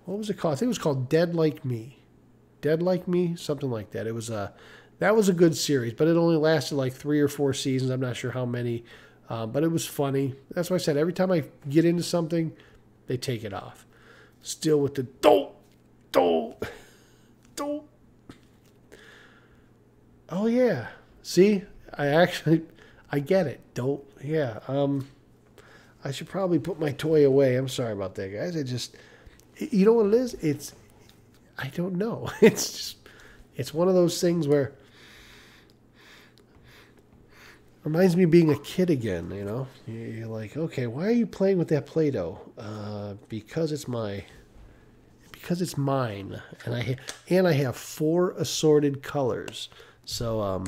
what was it called? I think it was called Dead Like Me, something like that. That was a good series, but it only lasted like 3 or 4 seasons. I'm not sure how many, but it was funny. That's why I said every time I get into something, they take it off. Still with the don't. Oh yeah. See, I get it. Don't. Yeah. I should probably put my toy away. I'm sorry about that, guys. You know what it is? I don't know. It's one of those things where reminds me of being a kid again, You're like, okay, why are you playing with that Play-Doh? Because it's mine, and I have 4 assorted colors. So,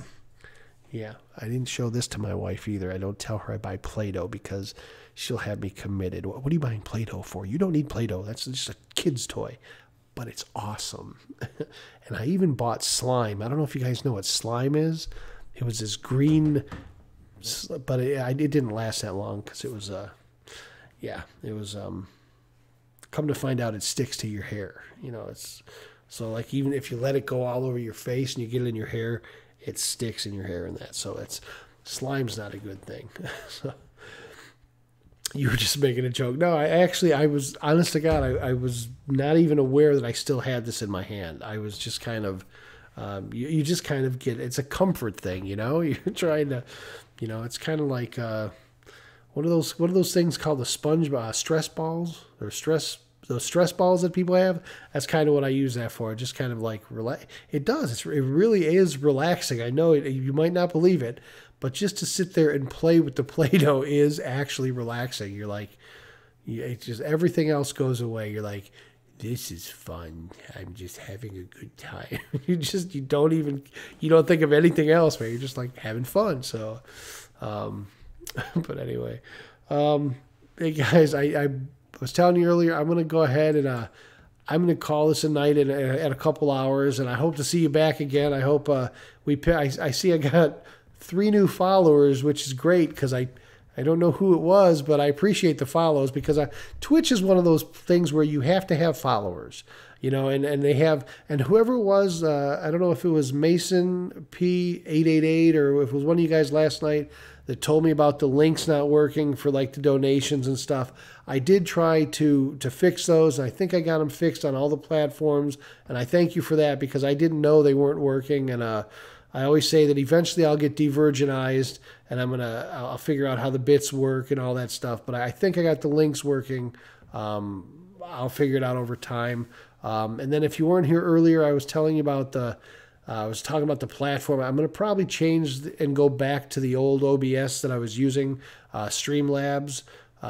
yeah, I didn't show this to my wife either. I don't tell her I buy Play-Doh because she'll have me committed. What are you buying Play-Doh for? You don't need Play-Doh. That's just a kid's toy. But it's awesome. And I even bought slime. I don't know if you guys know what slime is. It was this green, but it didn't last that long because it was, come to find out it sticks to your hair. So like even if you let it go all over your face and you get it in your hair, it sticks in your hair and that. So slime's not a good thing. So, you were just making a joke. No, I was, honest to God, I was not even aware that I still had this in my hand. I was just kind of, you just kind of get, it's a comfort thing, You're trying to, it's kind of like, what are those things called, the sponge, stress balls, or those stress balls that people have? That's kind of what I use that for. Just kind of like relax. It does. It really is relaxing. I know you might not believe it, but just to sit there and play with the Play-Doh is actually relaxing. You're like, it's just everything else goes away. You're like, this is fun. I'm just having a good time. You don't think of anything else, man. You're just like having fun. So, but anyway, hey guys, I was telling you earlier, I'm going to go ahead and I'm going to call this a night at a couple hours, and I hope to see you back again. I hope I see I got 3 new followers, which is great because I don't know who it was, but I appreciate the follows because Twitch is one of those things where you have to have followers, and they have, and whoever it was, I don't know if it was Mason P888 or if it was one of you guys last night that told me about the links not working for like the donations and stuff. I did try to fix those. I think I got them fixed on all the platforms, and I thank you for that because I didn't know they weren't working. And I always say that eventually I'll get de-virginized, and I'll figure out how the bits work and all that stuff. But I think I got the links working. I'll figure it out over time. And then if you weren't here earlier, I was telling you about I was talking about the platform. I'm going to probably change and go back to the old OBS that I was using, Streamlabs.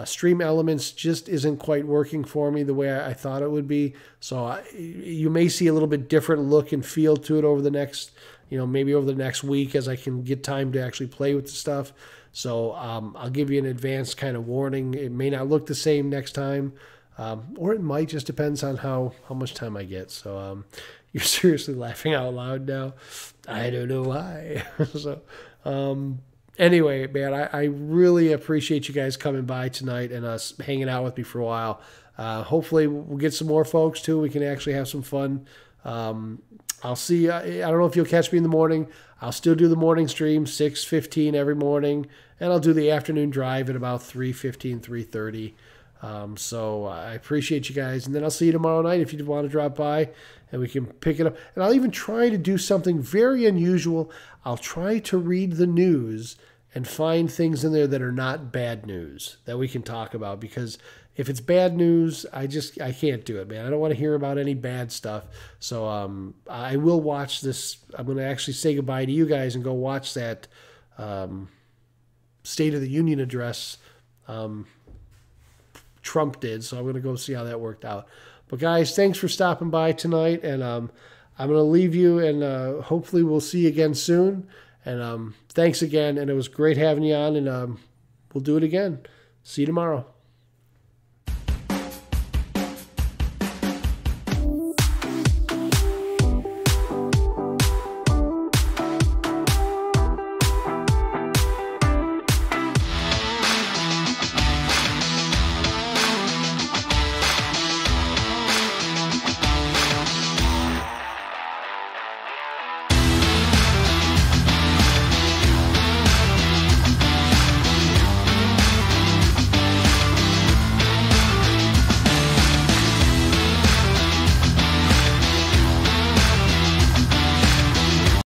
Stream Elements just isn't quite working for me the way I thought it would be. So you may see a little bit different look and feel to it over the next, maybe over the next week as I can get time to actually play with the stuff. So I'll give you an advanced kind of warning. It may not look the same next time, or it might. Just depends on how much time I get. So you're seriously laughing out loud now. I don't know why. So anyway, man, I really appreciate you guys coming by tonight and us hanging out with me for a while. Hopefully we'll get some more folks too. We can actually have some fun. I'll see. I don't know if you'll catch me in the morning. I'll still do the morning stream, 6:15 every morning, and I'll do the afternoon drive at about 3:15, 3:30. So I appreciate you guys, and then I'll see you tomorrow night if you want to drop by, and we can pick it up. And I'll even try to do something very unusual. I'll try to read the news and find things in there that are not bad news that we can talk about, because if it's bad news, I can't do it, man. I don't want to hear about any bad stuff. So I will watch this. I'm going to actually say goodbye to you guys and go watch that State of the Union address Trump did. So I'm going to go see how that worked out. But guys, thanks for stopping by tonight, and I'm going to leave you, and hopefully we'll see you again soon. And thanks again, and it was great having you on, and we'll do it again. See you tomorrow.